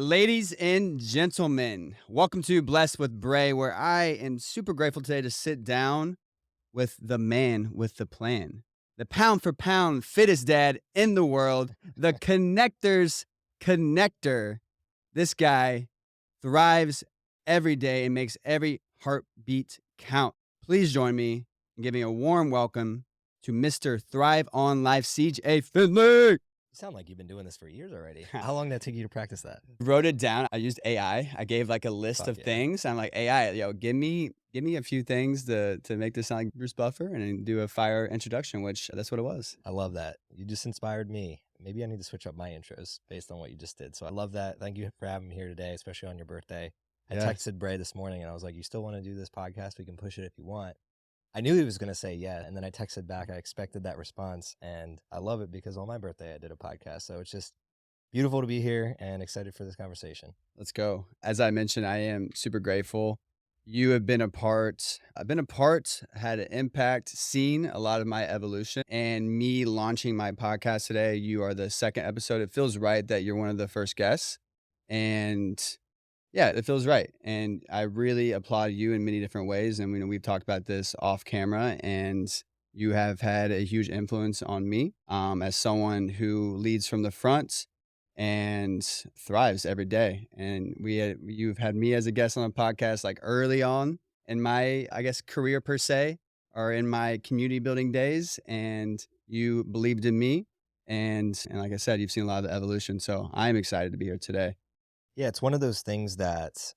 Ladies and gentlemen, welcome to Blessed with Bray, where I am super grateful today to sit down with the man with the plan, the pound for pound fittest dad in the world, the connector's connector. This guy thrives every day and makes every heartbeat count. Please join me in giving a warm welcome to Mr. Thrive on Life, CJ Finley. You sound like you've been doing this for years already. How long did it take you to practice that? Wrote it down. I used AI. I gave like a list Fuck of yeah. things. I'm like, AI, give me a few things to make this sound like Bruce Buffer and then do a fire introduction, which that's what it was. I love that. You just inspired me. Maybe I need to switch up my intros based on what you just did. So I love that. Thank you for having me here today, especially on your birthday. I Yeah. texted Bray this morning and I was like, you still want to do this podcast? We can push it if you want. I knew he was going to say yeah. And then I texted back. I expected that response. And I love it because on my birthday, I did a podcast. So it's just beautiful to be here and excited for this conversation. Let's go. As I mentioned, I am super grateful. You have been a part, I've been a part, had an impact, seen a lot of my evolution, and me launching my podcast today. You are the second episode. It feels right that you're one of the first guests. And yeah, it feels right. And I really applaud you in many different ways. And we've talked about this off camera, and you have had a huge influence on me as someone who leads from the front and thrives every day. And you've had me as a guest on a podcast like early on in my, I guess, career per se, or in my community building days. And you believed in me. And like I said, you've seen a lot of the evolution. So I'm excited to be here today. Yeah, it's one of those things that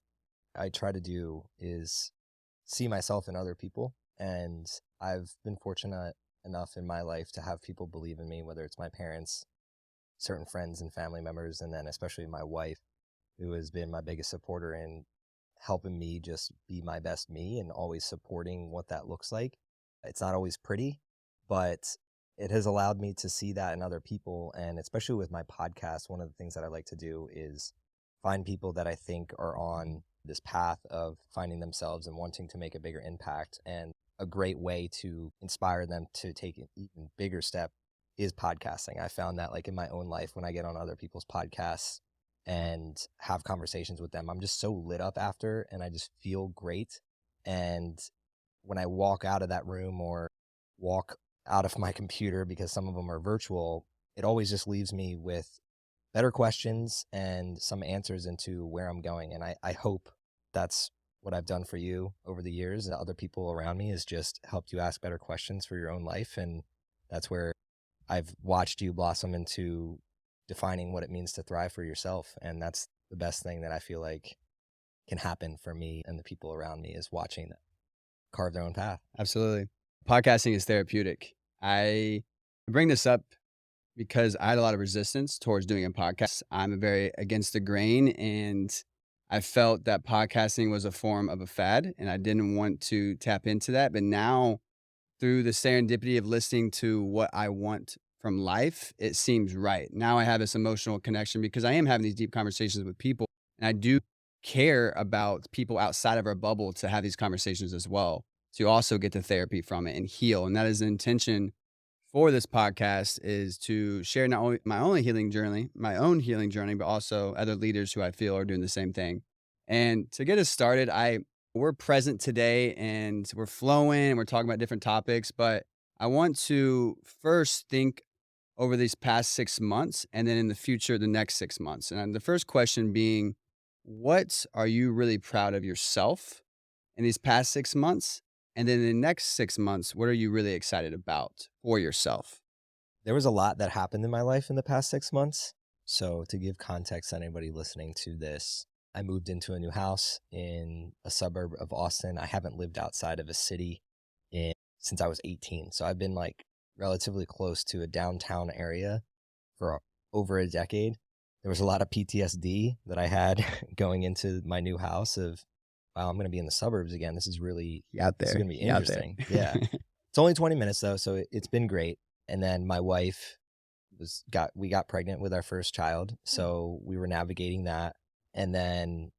I try to do is see myself in other people. And I've been fortunate enough in my life to have people believe in me, whether it's my parents, certain friends and family members, and then especially my wife, who has been my biggest supporter in helping me just be my best me and always supporting what that looks like. It's not always pretty, but it has allowed me to see that in other people. And especially with my podcast, one of the things that I like to do is find people that I think are on this path of finding themselves and wanting to make a bigger impact. And a great way to inspire them to take an even bigger step is podcasting. I found that like in my own life, when I get on other people's podcasts and have conversations with them, I'm just so lit up after and I just feel great. And when I walk out of that room or walk out of my computer, because some of them are virtual, it always just leaves me with better questions and some answers into where I'm going. And I hope that's what I've done for you over the years and other people around me, is just helped you ask better questions for your own life. And that's where I've watched you blossom into defining what it means to thrive for yourself. And that's the best thing that I feel like can happen for me and the people around me, is watching them carve their own path. Absolutely. Podcasting is therapeutic. I bring this up because I had a lot of resistance towards doing a podcast. I'm very against the grain, and I felt that podcasting was a form of a fad, and I didn't want to tap into that. But now, through the serendipity of listening to what I want from life, it seems right. Now I have this emotional connection because I am having these deep conversations with people, and I do care about people outside of our bubble to have these conversations as well, to also get the therapy from it and heal. And that is the intention for this podcast, is to share not only my own healing journey, but also other leaders who I feel are doing the same thing. And to get us started, we're present today and we're flowing and we're talking about different topics, but I want to first think over these past 6 months and then in the future, the next 6 months. And the first question being, what are you really proud of yourself in these past 6 months? And then in the next 6 months, what are you really excited about for yourself? There was a lot that happened in my life in the past 6 months. So to give context to anybody listening to this, I moved into a new house in a suburb of Austin. I haven't lived outside of a city since I was 18. So I've been like relatively close to a downtown area for over a decade. There was a lot of PTSD that I had going into my new house of, wow, I'm going to be in the suburbs again. This is really Out This is there. going to be You out there. interesting. Yeah. It's only 20 minutes though, so it's been great. And then my wife we got pregnant with our first child, so we were navigating that. And then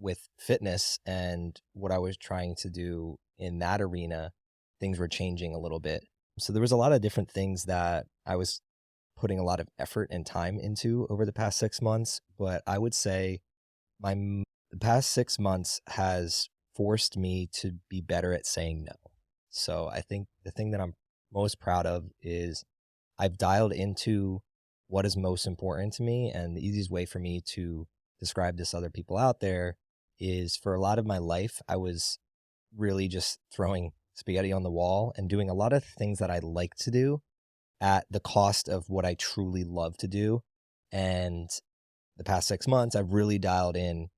with fitness and what I was trying to do in that arena, things were changing a little bit. So there was a lot of different things that I was putting a lot of effort and time into over the past 6 months. But I would say the past 6 months has forced me to be better at saying no. So I think the thing that I'm most proud of is I've dialed into what is most important to me. And the easiest way for me to describe this to other people out there is, for a lot of my life, I was really just throwing spaghetti on the wall and doing a lot of things that I like to do at the cost of what I truly love to do. And the past 6 months, I've really dialed in,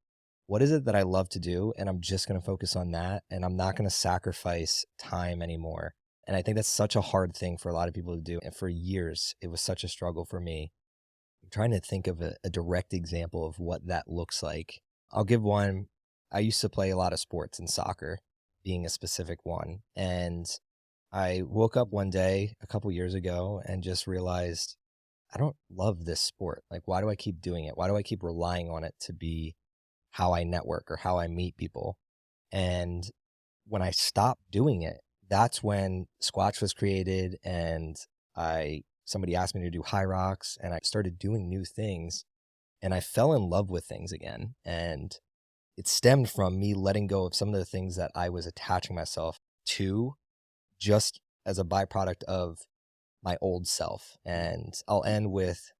what is it that I love to do? And I'm just going to focus on that. And I'm not going to sacrifice time anymore. And I think that's such a hard thing for a lot of people to do. And for years, it was such a struggle for me. I'm trying to think of a direct example of what that looks like. I'll give one. I used to play a lot of sports, and soccer being a specific one. And I woke up one day a couple years ago and just realized, I don't love this sport. Like, why do I keep doing it? Why do I keep relying on it to be how I network or how I meet people? And when I stopped doing it, that's when Squatch was created, and somebody asked me to do high rocks, and I started doing new things, and I fell in love with things again. And it stemmed from me letting go of some of the things that I was attaching myself to, just as a byproduct of my old self. And I'll end with,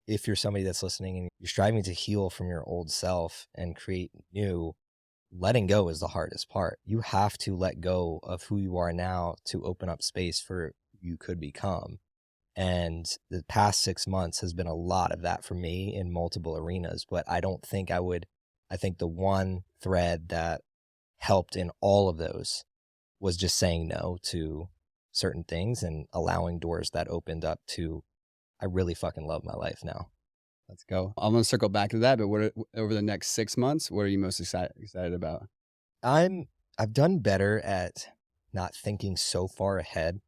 if you're somebody that's listening and you're striving to heal from your old self and create new, letting go is the hardest part. You have to let go of who you are now to open up space for who you could become. And the past 6 months has been a lot of that for me in multiple arenas. But I think the one thread that helped in all of those was just saying no to certain things and allowing doors that opened up to, I really fucking love my life now. Let's go. I'm gonna circle back to that, but over the next 6 months, what are you most excited about? I've done better at not thinking so far ahead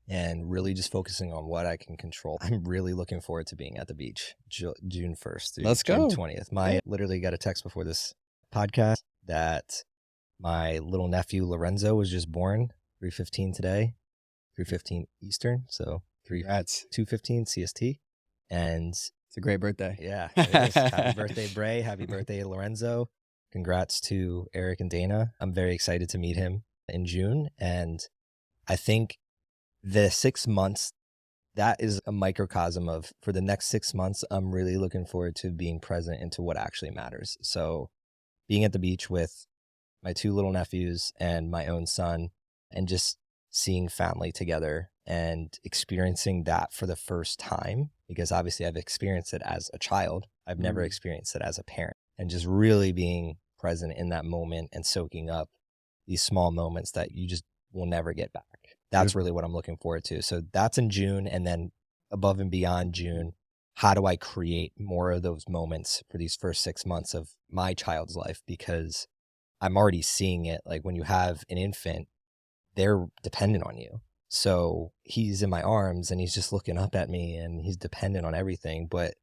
and really just focusing on what I can control. I'm really looking forward to being at the beach June 1st through Let's June go. 20th. Literally got a text before this podcast that my little nephew Lorenzo was just born, 3:15 today, 3:15 Eastern, so Congrats. 2:15 CST. And It's a great birthday. yeah, it is. Happy birthday, Bray. Happy birthday, Lorenzo. Congrats to Eric and Dana. I'm very excited to meet him in June. And I think the 6 months, that is a microcosm of, for the next 6 months, I'm really looking forward to being present into what actually matters. So being at the beach with my two little nephews and my own son, and just seeing family together and experiencing that for the first time, because obviously I've experienced it as a child. I've never experienced it as a parent, and just really being present in that moment and soaking up these small moments that you just will never get back. That's really what I'm looking forward to. So that's in June. And then above and beyond June, how do I create more of those moments for these first 6 months of my child's life? Because I'm already seeing it. Like, when you have an infant, they're dependent on you. So he's in my arms and he's just looking up at me and he's dependent on everything. But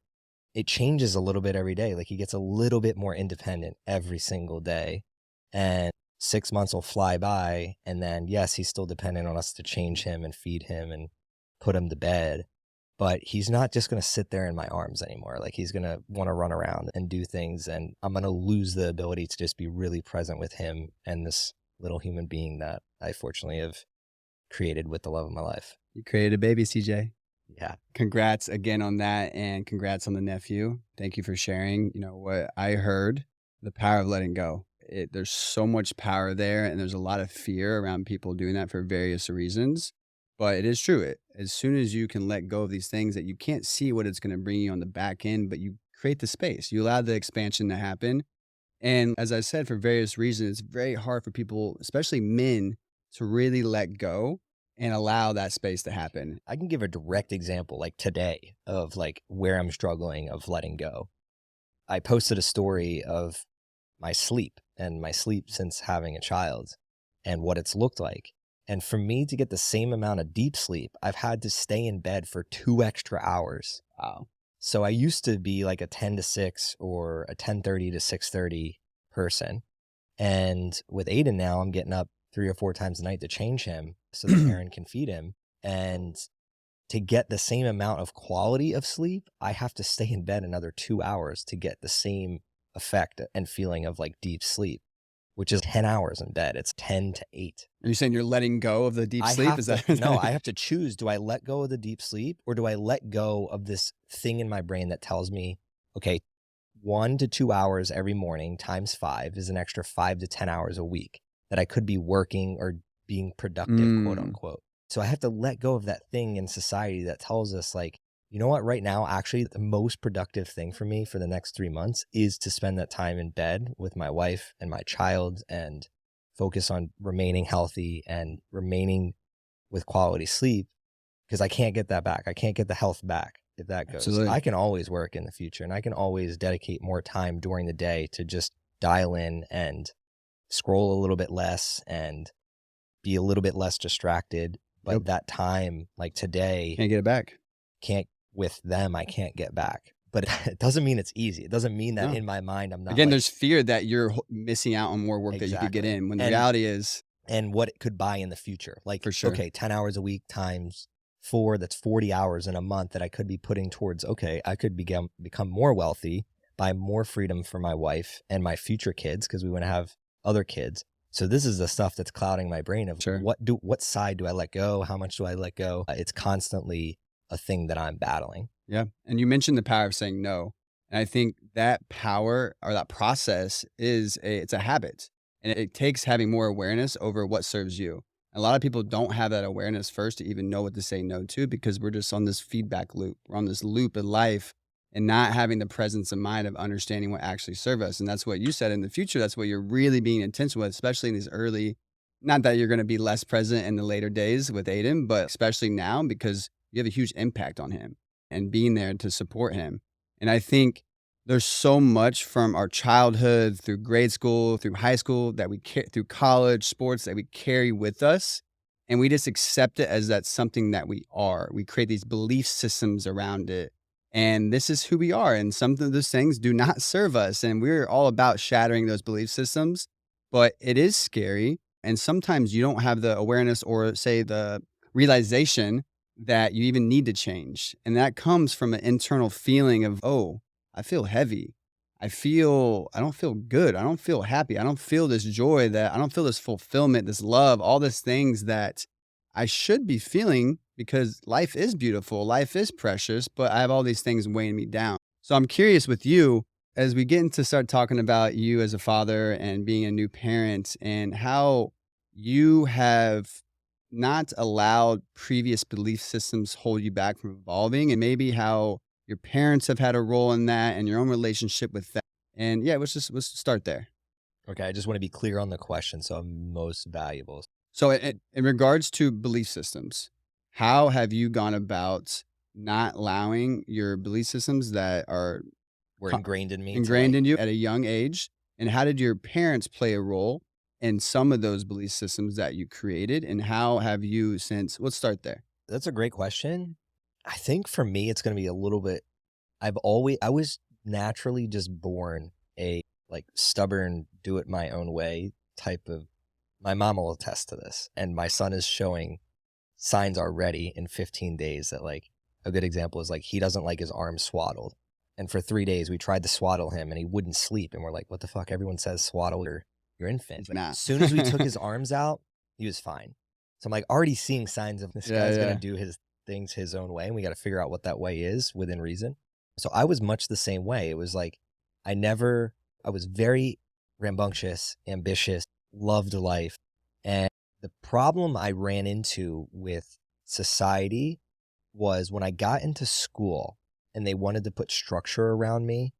it changes a little bit every day. Like, he gets a little bit more independent every single day. And 6 months will fly by. And then, yes, he's still dependent on us to change him and feed him and put him to bed. But he's not just going to sit there in my arms anymore. Like, he's going to want to run around and do things. And I'm going to lose the ability to just be really present with him and this little human being that I fortunately have created with the love of my life. You created a baby, CJ. Yeah. Congrats again on that, and congrats on the nephew. Thank you for sharing. You know what I heard, the power of letting go. There's so much power there, and there's a lot of fear around people doing that for various reasons. But it is true. As soon as you can let go of these things that you can't see what it's going to bring you on the back end, but you create the space, you allow the expansion to happen. And as I said, for various reasons, it's very hard for people, especially men, to really let go and allow that space to happen. I can give a direct example, like today, of like where I'm struggling of letting go. I posted a story of my sleep since having a child and what it's looked like. And for me to get the same amount of deep sleep, I've had to stay in bed for 2 extra hours. Wow. So I used to be like a 10 to 6 or a 10:30 to 6:30 person. And with Aiden now, I'm getting up 3 or 4 times a night to change him so that Erin can feed him. And to get the same amount of quality of sleep, I have to stay in bed another 2 hours to get the same effect and feeling of like deep sleep, which is 10 hours in bed. It's 10 to 8. Are you saying you're letting go of the deep I sleep? have Is to, that, is no, that I have to choose. Do I let go of the deep sleep, or do I let go of this thing in my brain that tells me, okay, 1 to 2 hours every morning times 5 is an extra 5 to 10 hours a week that I could be working or being productive, quote unquote. So I have to let go of that thing in society that tells us like, you know what, right now, actually the most productive thing for me for the next 3 months is to spend that time in bed with my wife and my child and focus on remaining healthy and remaining with quality sleep, because I can't get that back. I can't get the health back if that goes. Absolutely. I can always work in the future, and I can always dedicate more time during the day to just dial in and scroll a little bit less and be a little bit less distracted. But that time, like today, can't get it back. With them, I can't get back. But it doesn't mean it's easy. It doesn't mean that No. in my mind, I'm not. Again, like, there's fear that you're missing out on more work that you could get in, when the reality is, and what it could buy in the future. Like, for sure. Okay, 10 hours a week times 4, that's 40 hours in a month that I could be putting towards, okay, I could become more wealthy, buy more freedom for my wife and my future kids, because we want to have other kids. So this is the stuff that's clouding my brain of Sure. what side do I let go? How much do I let go? It's constantly a thing that I'm battling. Yeah. And you mentioned the power of saying no. And I think that power, or that process, it's a habit, and it takes having more awareness over what serves you. A lot of people don't have that awareness first to even know what to say no to, because we're just on this feedback loop. We're on this loop in life, and not having the presence of mind of understanding what actually serves us. And that's what you said in the future. That's what you're really being intentional with, especially in these early, not that you're going to be less present in the later days with Aiden, but especially now, because you have a huge impact on him and being there to support him. And I think there's so much from our childhood through grade school, through high school, that we through college, sports, that we carry with us. And we just accept it as that's something that we are. We create these belief systems around it. And this is who we are. And some of those things do not serve us. And we're all about shattering those belief systems. But it is scary. And sometimes you don't have the awareness, or say the realization, that you even need to change. And that comes from an internal feeling of, oh, I feel heavy. I don't feel good. I don't feel happy. I don't feel this joy, I don't feel this fulfillment, this love, all these things that I should be feeling, because life is beautiful. Life is precious, but I have all these things weighing me down. So I'm curious with you, as we get into start talking about you as a father and being a new parent, and how you have not allowed previous belief systems hold you back from evolving, and maybe how your parents have had a role in that and your own relationship with that. And yeah, let's start there. Okay, I just want to be clear on the question, so I'm most valuable. So in regards to belief systems, how have you gone about not allowing your belief systems that were ingrained in me, in you at a young age? And how did your parents play a role in some of those belief systems that you created? And how have you since, let's start there. That's a great question. I think for me, it's going to be a little bit, I was naturally just born a like stubborn, do it my own way type of, my mom will attest to this. And my son is showing signs already in 15 days that, like, a good example is like, he doesn't like his arms swaddled. And for 3 days we tried to swaddle him and he wouldn't sleep. And we're like, what the fuck? Everyone says swaddle your infant. But as soon as we took his arms out, he was fine. So I'm like already seeing signs of this guy's going to do his things his own way. And we got to figure out what that way is within reason. So I was much the same way. It was like, I was very rambunctious, ambitious, loved life. And the problem I ran into with society was when I got into school and they wanted to put structure around me,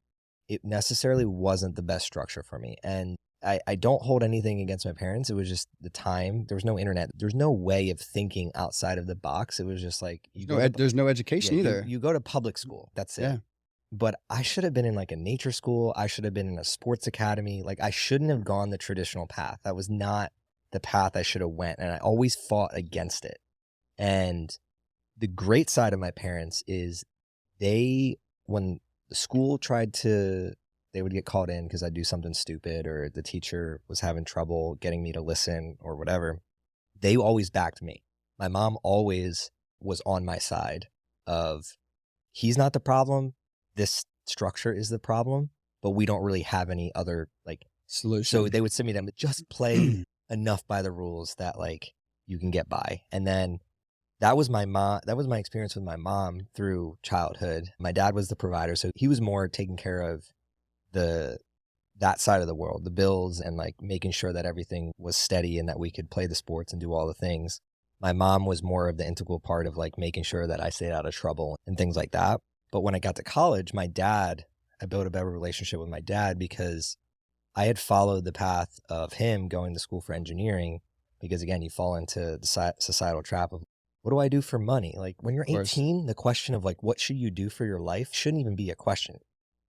it necessarily wasn't the best structure for me. And I don't hold anything against my parents. It was just the time. There was no internet. There's no way of thinking outside of the box. It was just like, there's no education either. You go to public school. That's it. Yeah. But I should have been in like a nature school. I should have been in a sports academy. Like, I shouldn't have gone the traditional path. That was not the path I should have went. And I always fought against it. And the great side of my parents is when the school they would get called in because I'd do something stupid, or the teacher was having trouble getting me to listen or whatever, they always backed me. My mom always was on my side of he's not the problem. This structure is the problem, but we don't really have any other like Solution. So they would send me them, just play enough by the rules that like you can get by. And then that was my experience with my mom through childhood. My dad was the provider, so he was more taking care of that side of the world, the bills, and like making sure that everything was steady and that we could play the sports and do all the things. My mom was more of the integral part of like making sure that I stayed out of trouble and things like that. But when I got to college, I built a better relationship with my dad because I had followed the path of him going to school for engineering, because again, you fall into the societal trap of what do I do for money? Like when you're 18, the question of like, what should you do for your life shouldn't even be a question.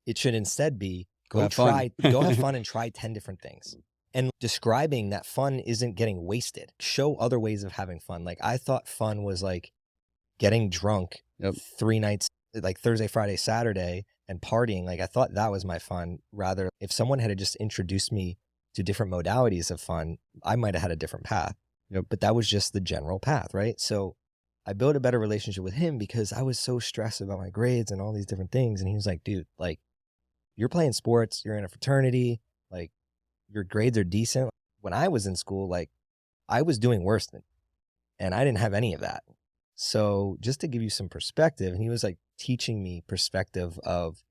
It should instead be go have fun and try 10 different things. And describing that fun isn't getting wasted. Show other ways of having fun. Like I thought fun was like getting drunk 3 nights, like Thursday, Friday, Saturday, and partying. Like I thought that was my fun. Rather, if someone had just introduced me to different modalities of fun, I might have had a different path. But that was just the general path, right? So I built a better relationship with him because I was so stressed about my grades and all these different things. And he was like, dude, like you're playing sports, you're in a fraternity, like your grades are decent. When I was in school, like I was doing worse and I didn't have any of that. So just to give you some perspective, and he was like teaching me perspective of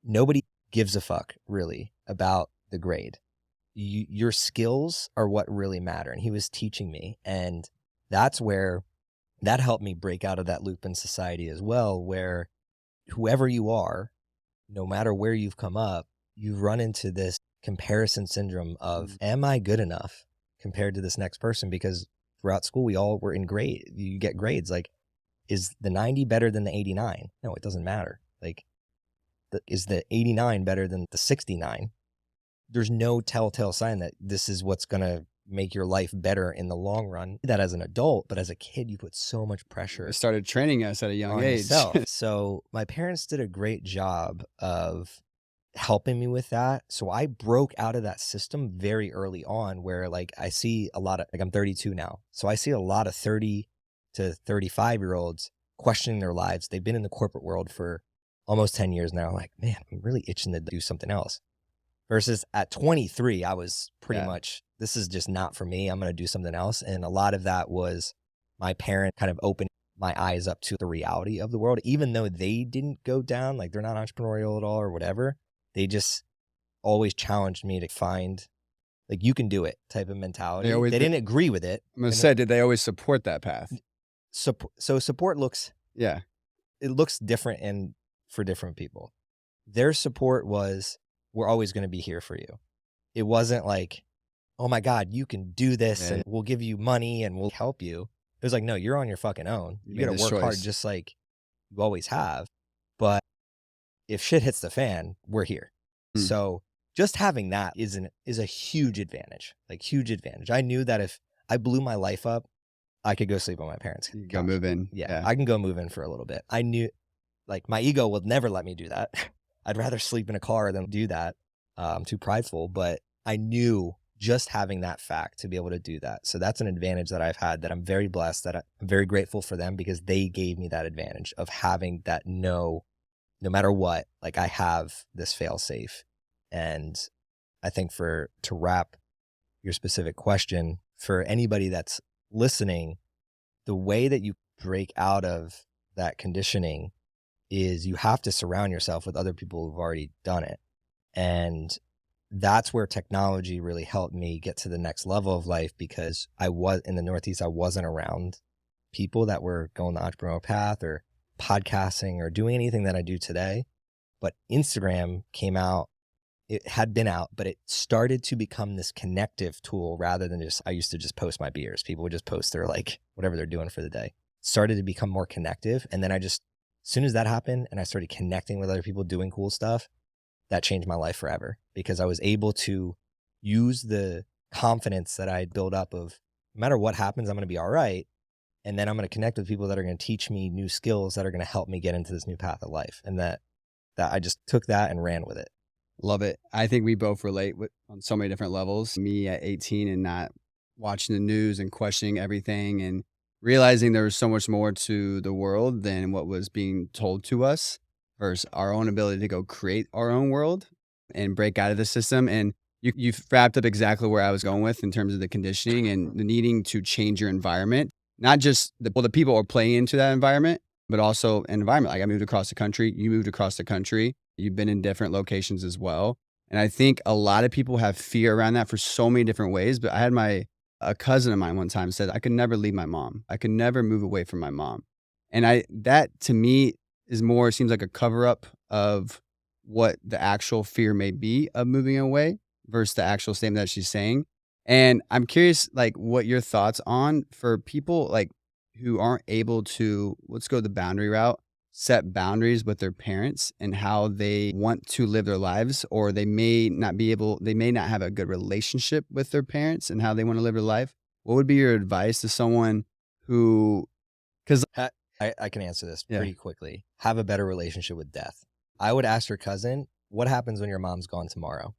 nobody gives a fuck really about the grade. Your skills are what really matter. And he was teaching me. And that's where that helped me break out of that loop in society as well, where whoever you are, no matter where you've come up, you run into this comparison syndrome of, am I good enough compared to this next person? Because throughout school, we all were in grade. You get grades. Like, is the 90 better than the 89? No, it doesn't matter. Like, is the 89 better than the 69? There's no telltale sign that this is what's going to make your life better in the long run. That as an adult, but as a kid, you put so much pressure. It started training us at a young age. So my parents did a great job of helping me with that. So I broke out of that system very early on, where like I see a lot of, like I'm 32 now. So I see a lot of 30 to 35-year-olds questioning their lives. They've been in the corporate world for almost 10 years now. Like, man, I'm really itching to do something else. Versus at 23, I was pretty much, this is just not for me. I'm going to do something else. And a lot of that was my parent kind of opened my eyes up to the reality of the world, even though they didn't go down, like they're not entrepreneurial at all or whatever. They just always challenged me to find, like, you can do it type of mentality. They didn't agree with it. I'm going to say, did they always support that path? So support looks, it looks different for different people. Their support was, we're always going to be here for you. It wasn't like, oh my God, you can do this and we'll give you money and we'll help you. It was like, no, you're on your fucking own. You got to work hard just like you always have. But if shit hits the fan, we're here. So just having that is a huge advantage, like huge advantage. I knew that if I blew my life up, I could go sleep on my parents' couch. Go move in. Yeah, I can go move in for a little bit. I knew, like, my ego would never let me do that. I'd rather sleep in a car than do that. I'm too prideful, but I knew just having that fact to be able to do that. So that's an advantage that I've had, that I'm very blessed, that I'm very grateful for them, because they gave me that advantage of having that no matter what, like I have this fail safe. And I think to wrap your specific question, for anybody that's listening, the way that you break out of that conditioning is you have to surround yourself with other people who've already done it. And that's where technology really helped me get to the next level of life, because I was in the Northeast, I wasn't around people that were going the entrepreneurial path or podcasting or doing anything that I do today. But Instagram came out, it had been out, but it started to become this connective tool rather than I used to just post my beers. People would just post their, like, whatever they're doing for the day. It started to become more connective. And then as soon as that happened and I started connecting with other people doing cool stuff, that changed my life forever, because I was able to use the confidence that I'd built up of, no matter what happens, I'm going to be all right. And then I'm going to connect with people that are going to teach me new skills that are going to help me get into this new path of life. And that I just took that and ran with it. Love it. I think we both relate on so many different levels. Me at 18 and not watching the news and questioning everything, and realizing there was so much more to the world than what was being told to us versus our own ability to go create our own world and break out of the system. And you've wrapped up exactly where I was going with in terms of the conditioning and the needing to change your environment, not just the people are playing into that environment, but also an environment. Like I moved across the country, you moved across the country, you've been in different locations as well. And I think a lot of people have fear around that for so many different ways. But I had a cousin of mine one time said, I could never leave my mom. I could never move away from my mom. And that to me is more, seems like a cover up of what the actual fear may be of moving away versus the actual statement that she's saying. And I'm curious, like, what your thoughts on for people like who aren't able to, let's go the boundary route, set boundaries with their parents and how they want to live their lives, or they may not have a good relationship with their parents and how they want to live their life. What would be your advice to someone who, because, I can answer this yeah, pretty quickly. Have a better relationship with death. I would ask your cousin, what happens when your mom's gone tomorrow?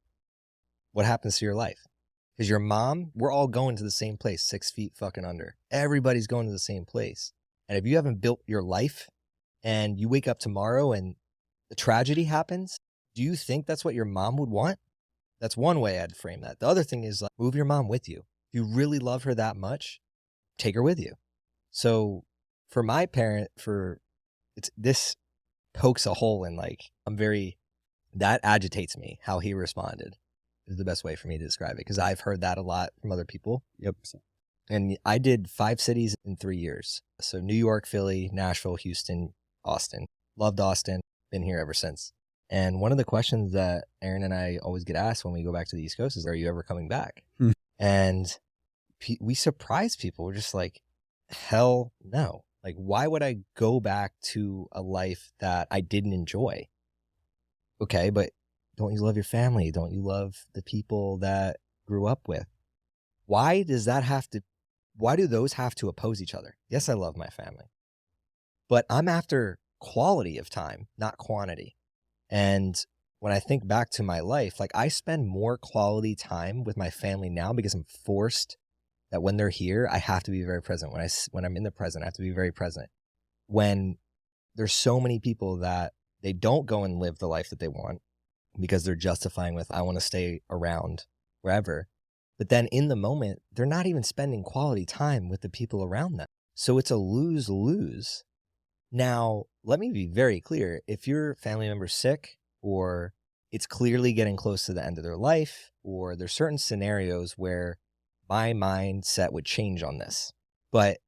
What happens to your life? Because your mom, we're all going to the same place, 6 feet fucking under. Everybody's going to the same place. And if you haven't built your life and you wake up tomorrow and the tragedy happens, do you think that's what your mom would want? That's one way I'd frame that. The other thing is like, move your mom with you. If you really love her that much, take her with you. So for my parent, this pokes a hole in like, that agitates me how he responded is the best way for me to describe it. Because I've heard that a lot from other people. yep, And I did 5 cities in 3 years. So New York, Philly, Nashville, Houston, Austin. Loved Austin. Been here ever since. And one of the questions that Erin and I always get asked when we go back to the East Coast is, are you ever coming back? Hmm. And we surprise people. We're just like, hell no. Like, why would I go back to a life that I didn't enjoy? Okay, but don't you love your family? Don't you love the people that grew up with? Why do those have to oppose each other? Yes, I love my family, but I'm after quality of time, not quantity. And when I think back to my life, like I spend more quality time with my family now because I'm forced that when they're here, I have to be very present. When I'm in the present, I have to be very present. When there's so many people that they don't go and live the life that they want because they're justifying with, I want to stay around wherever. But then in the moment, they're not even spending quality time with the people around them. So it's a lose-lose. Now, let me be very clear. If your family member's sick, or it's clearly getting close to the end of their life, or there's certain scenarios where my mindset would change on this. But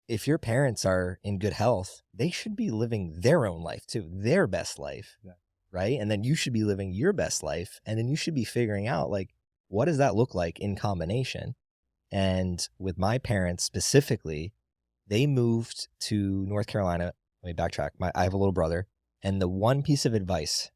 if your parents are in good health, they should be living their own life too, their best life, yeah, right? And then you should be living your best life. And then you should be figuring out, like, what does that look like in combination? And with my parents specifically, they moved to North Carolina. Let me backtrack. I have a little brother. And the one piece of advice,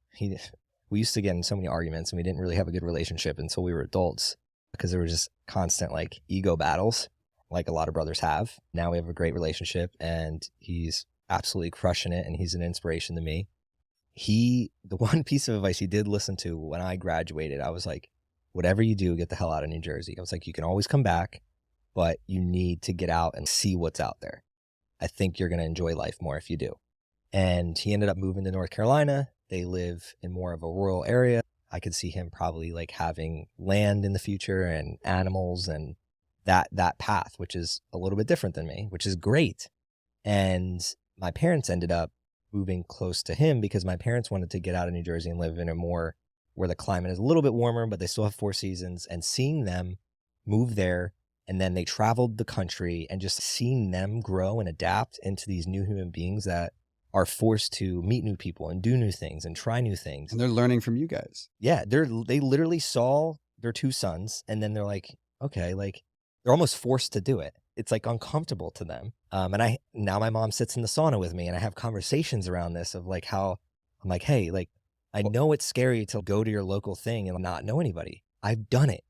we used to get in so many arguments and we didn't really have a good relationship until we were adults because there were just constant like ego battles like a lot of brothers have. Now we have a great relationship and he's absolutely crushing it and he's an inspiration to me. The one piece of advice he did listen to when I graduated, I was like, whatever you do, get the hell out of New Jersey. I was like, you can always come back, but you need to get out and see what's out there. I think you're going to enjoy life more if you do. And he ended up moving to North Carolina. They live in more of a rural area. I could see him probably like having land in the future and animals and that path, which is a little bit different than me, which is great. And my parents ended up moving close to him because my parents wanted to get out of New Jersey and live in a more where the climate is a little bit warmer, but they still have 4 seasons. And seeing them move there, and then they traveled the country, and just seeing them grow and adapt into these new human beings that are forced to meet new people and do new things and try new things. and they're learning from you guys. Yeah, they literally saw their 2 sons, and then they're like, okay, like they're almost forced to do it. It's like uncomfortable to them. And now my mom sits in the sauna with me, and I have conversations around this of like how I'm like, hey, like I know it's scary to go to your local thing and not know anybody. I've done it.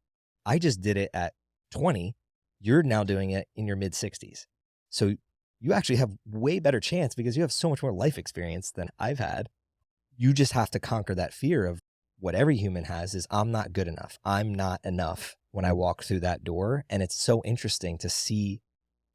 I just did it at 20. You're now doing it in your mid 60s. So you actually have way better chance because you have so much more life experience than I've had. You just have to conquer that fear of what every human has is I'm not good enough. I'm not enough when I walk through that door. And it's so interesting to see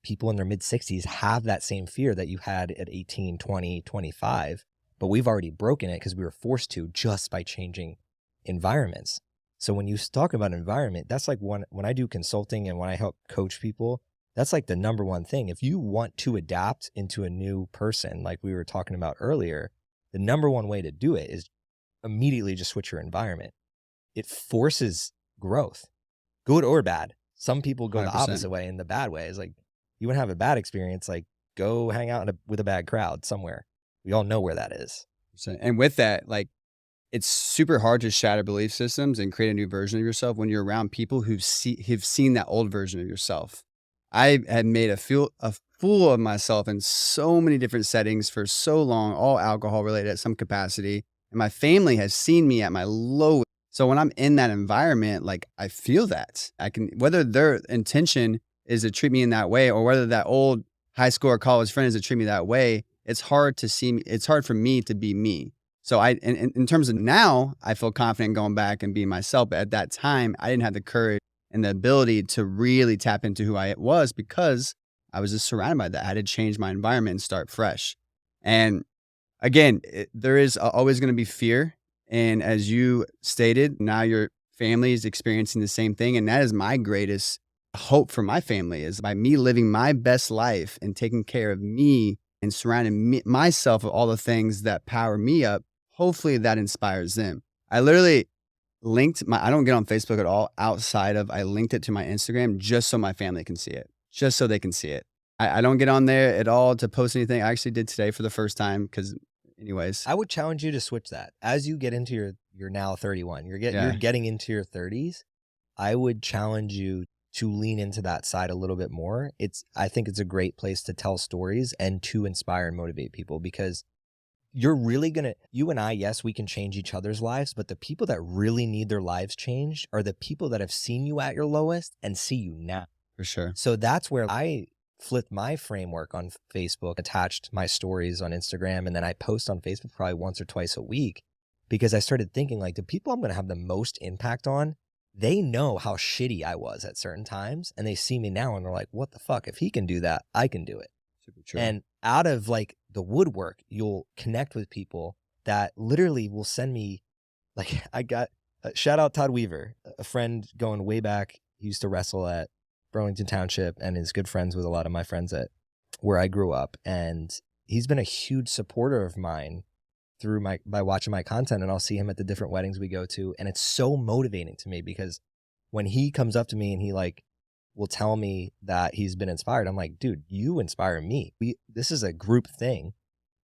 people in their mid-60s have that same fear that you had at 18, 20, 25, but we've already broken it because we were forced to just by changing environments. So when you talk about environment, that's like when I do consulting and when I help coach people, that's like the number one thing. If you want to adapt into a new person, like we were talking about earlier, the number one way to do it is immediately just switch your environment. It forces growth, good or bad. Some people go the 100%. opposite way, and the bad way is like, you want to have a bad experience, like go hang out with a bad crowd somewhere. We all know where that is. And with that, like, it's super hard to shatter belief systems and create a new version of yourself when you're around people who've seen that old version of yourself. I had made a fool of myself in so many different settings for so long, all alcohol related at some capacity. And my family has seen me at my lowest. So when I'm in that environment, like, I feel that I can, whether their intention is to treat me in that way or whether that old high school or college friend is to treat me that way, it's hard to see me. It's hard for me to be me. So in terms of now, I feel confident going back and being myself. But at that time, I didn't have the courage and the ability to really tap into who I was because I was just surrounded by that. I had to change my environment and start fresh. And again, there is always going to be fear. And as you stated, now your family is experiencing the same thing. And that is my greatest hope for my family, is by me living my best life and taking care of me and surrounding myself with all the things that power me up. Hopefully that inspires them. I literally I don't get on Facebook at all outside of, I linked it to my Instagram just so my family can see it, just so they can see it. I don't get on there at all to post anything. I actually did today for the first time because anyways. I would challenge you to switch that. As you get into you're now 31, you're getting into your 30s. I would challenge you to lean into that side a little bit more. I think it's a great place to tell stories and to inspire and motivate people, because you're really you and I, yes, we can change each other's lives, but the people that really need their lives changed are the people that have seen you at your lowest and see you now. For sure. So that's where I flipped my framework on Facebook, attached my stories on Instagram, and then I post on Facebook probably once or twice a week, because I started thinking, like, the people I'm going to have the most impact on, they know how shitty I was at certain times, and they see me now and they're like, what the fuck? If he can do that, I can do it. Super true. And out of like the woodwork, you'll connect with people that literally will send me, like, I got shout out Todd Weaver, a friend going way back. He used to wrestle at Burlington Township and is good friends with a lot of my friends at where I grew up. And he's been a huge supporter of mine by watching my content, and I'll see him at the different weddings we go to. And it's so motivating to me, because when he comes up to me and he like will tell me that he's been inspired, I'm like, dude, you inspire me. This is a group thing.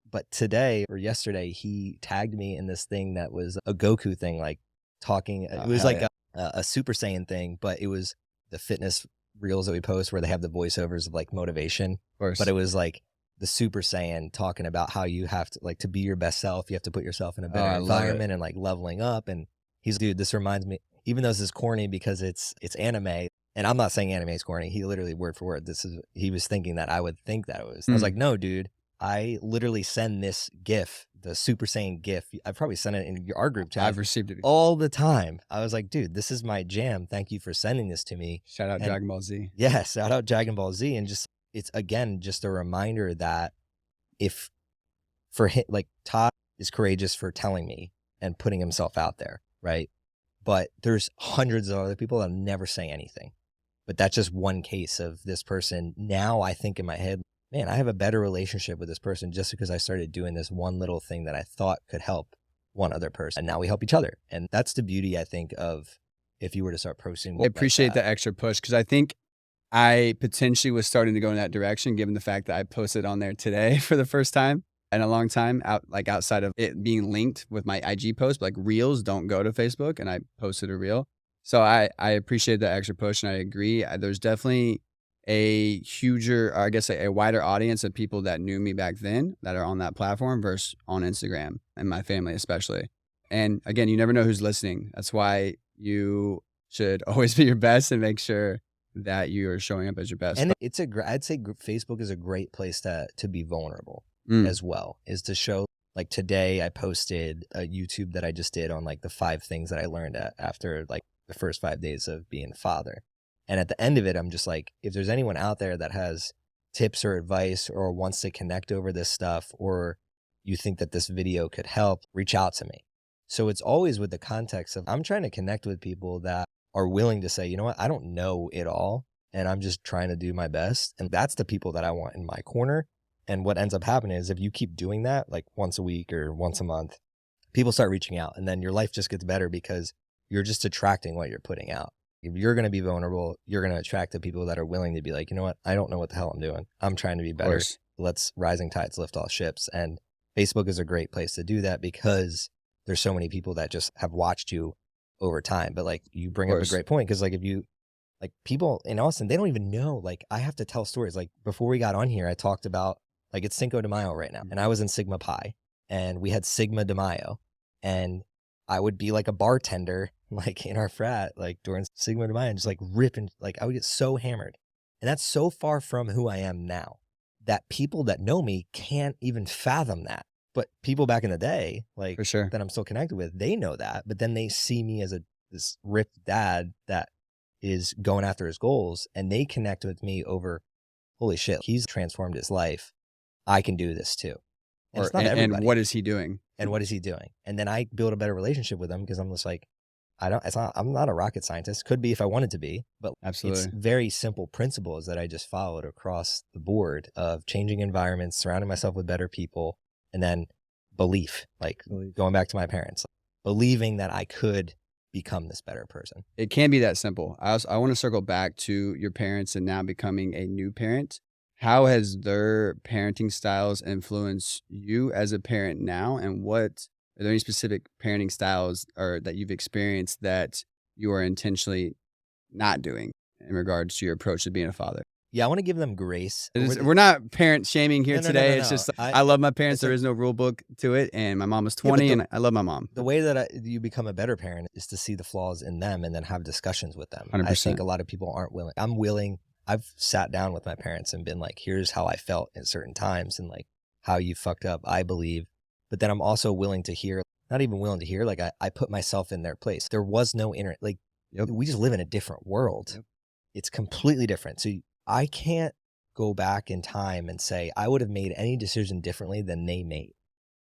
But today or yesterday, he tagged me in this thing that was a Goku thing, like talking. It was like a Super Saiyan thing, but it was the fitness reels that we post where they have the voiceovers of like motivation. Of course. But it was like the Super Saiyan talking about how you have to, like, to be your best self, you have to put yourself in a better environment and like leveling up. And he's, dude, this reminds me, even though this is corny because it's anime, and I'm not saying anime is corny. He literally word for word, he was thinking that I would think that it was. I was like, no, dude, I literally send this GIF, the Super Saiyan GIF. I've probably sent it in our group chat. I've received it all the time. I was like, dude, this is my jam. Thank you for sending this to me. Shout out Dragon Ball Z. Yeah, shout out Dragon Ball Z. And just, it's again, just a reminder that if for him, like, Todd is courageous for telling me and putting himself out there, right? But there's hundreds of other people that never say anything. But that's just one case of this person. Now I think in my head, man, I have a better relationship with this person just because I started doing this one little thing that I thought could help one other person. And now we help each other. And that's the beauty, I think, of if you were to start posting. I appreciate the extra push, because I think I potentially was starting to go in that direction, given the fact that I posted on there today for the first time in a long time, outside of it being linked with my IG post. Like, reels don't go to Facebook, and I posted a reel. So I appreciate the extra push, and I agree. There's definitely a huger, or I guess a wider audience of people that knew me back then that are on that platform versus on Instagram, and my family especially. And again, you never know who's listening. That's why you should always be your best and make sure that you are showing up as your best. And I'd say Facebook is a great place to be vulnerable as well, is to show, like, today I posted a YouTube that I just did on like the 5 things that I learned after like the first 5 days of being a father. And at the end of it, I'm just like, if there's anyone out there that has tips or advice or wants to connect over this stuff, or you think that this video could help, reach out to me. So it's always with the context of I'm trying to connect with people that are willing to say, you know what, I don't know it all and I'm just trying to do my best. And that's the people that I want in my corner. And what ends up happening is if you keep doing that, like once a week or once a month, people start reaching out and then your life just gets better because you're just attracting what you're putting out. If you're going to be vulnerable, you're going to attract the people that are willing to be like, you know what, I don't know what the hell I'm doing. I'm trying to be better. Let's rising tides lift all ships. And Facebook is a great place to do that because there's so many people that just have watched you over time. But like you bring up a great point because like if you, like people in Austin, they don't even know, like I have to tell stories. Like before we got on here, I talked about like it's Cinco de Mayo right now and I was in Sigma Pi and we had Sigma de Mayo and I would be like a bartender like in our frat, like during Sigma de Mayo and just like ripping, like I would get so hammered. And that's so far from who I am now that people that know me can't even fathom that. But people back in the day, like For sure. that I'm still connected with, they know that. But then they see me as this ripped dad that is going after his goals and they connect with me over, holy shit, he's transformed his life. I can do this too. And it's not everybody. And what is he doing? And what is he doing? And then I build a better relationship with him because I'm just like, I'm not a rocket scientist. Could be if I wanted to be, but Absolutely. It's very simple principles that I just followed across the board of changing environments, surrounding myself with better people, and then belief, like going back to my parents, believing that I could become this better person. It can be that simple. I want to circle back to your parents and now becoming a new parent. How has their parenting styles influenced you as a parent now? And are there any specific parenting styles or that you've experienced that you are intentionally not doing in regards to your approach to being a father? Yeah, I want to give them grace. We're not parent shaming here today. It's just I love my parents. There is no rule book to it. And my mom was 20 and I love my mom. The way that you become a better parent is to see the flaws in them and then have discussions with them. 100%. I think a lot of people aren't willing. I'm willing. I've sat down with my parents and been like, here's how I felt at certain times and like how you fucked up, I believe. But then I'm also willing to hear, not even willing to hear, like I put myself in their place. There was no we just live in a different world. Yep. It's completely different. So I can't go back in time and say I would have made any decision differently than they made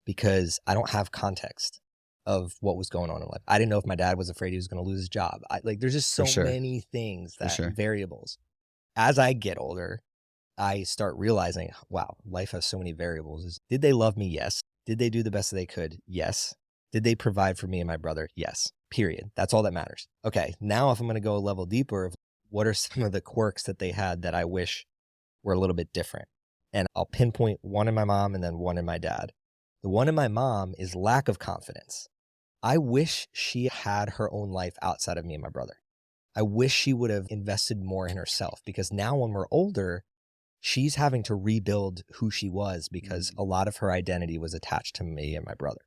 because I don't have context of what was going on in life. I didn't know if my dad was afraid he was going to lose his job. There's just so many things variables. As I get older, I start realizing, wow, life has so many variables. Did they love me? Yes. Did they do the best they could? Yes. Did they provide for me and my brother? Yes. Period. That's all that matters. Okay. Now, if I'm going to go a level deeper, what are some of the quirks that they had that I wish were a little bit different? And I'll pinpoint one in my mom and then one in my dad. The one in my mom is lack of confidence. I wish she had her own life outside of me and my brother. I wish she would have invested more in herself because now when we're older, she's having to rebuild who she was because a lot of her identity was attached to me and my brother.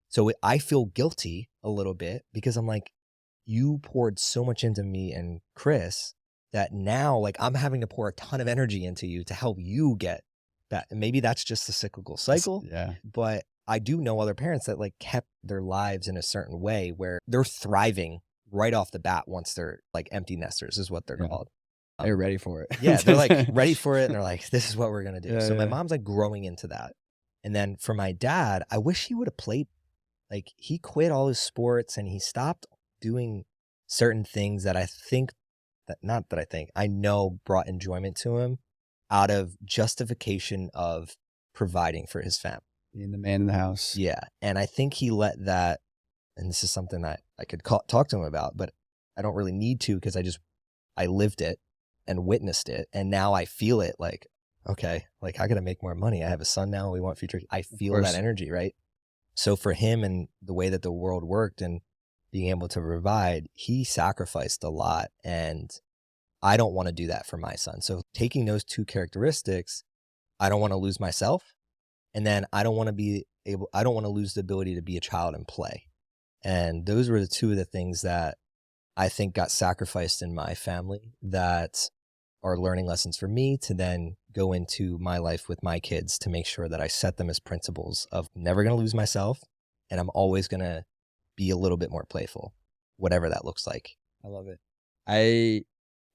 So I feel guilty a little bit because I'm like, you poured so much into me and Chris that now like I'm having to pour a ton of energy into you to help you get that. And maybe that's just the cyclical cycle. Yeah. But I do know other parents that like kept their lives in a certain way where they're thriving right off the bat once they're like empty nesters is what they're called. They're ready for it. Yeah, they're like ready for it. And they're like, this is what we're going to do. So my mom's like growing into that. And then for my dad, I wish he would have played, like he quit all his sports and he stopped doing certain things that I know brought enjoyment to him out of justification of providing for his family. Being the man in the house. Yeah. And I think he let that, and this is something that I could talk to him about, but I don't really need to because I lived it and witnessed it. And now I feel it like, okay, like I got to make more money. I have a son now. We want future. I feel that energy, right? So for him and the way that the world worked and being able to provide, he sacrificed a lot. And I don't want to do that for my son. So taking those two characteristics, I don't want to lose myself. And then I don't want to lose the ability to be a child and play. And those were the two of the things that I think got sacrificed in my family that are learning lessons for me to then go into my life with my kids to make sure that I set them as principles of never going to lose myself. And I'm always going to be a little bit more playful, whatever that looks like. I love it.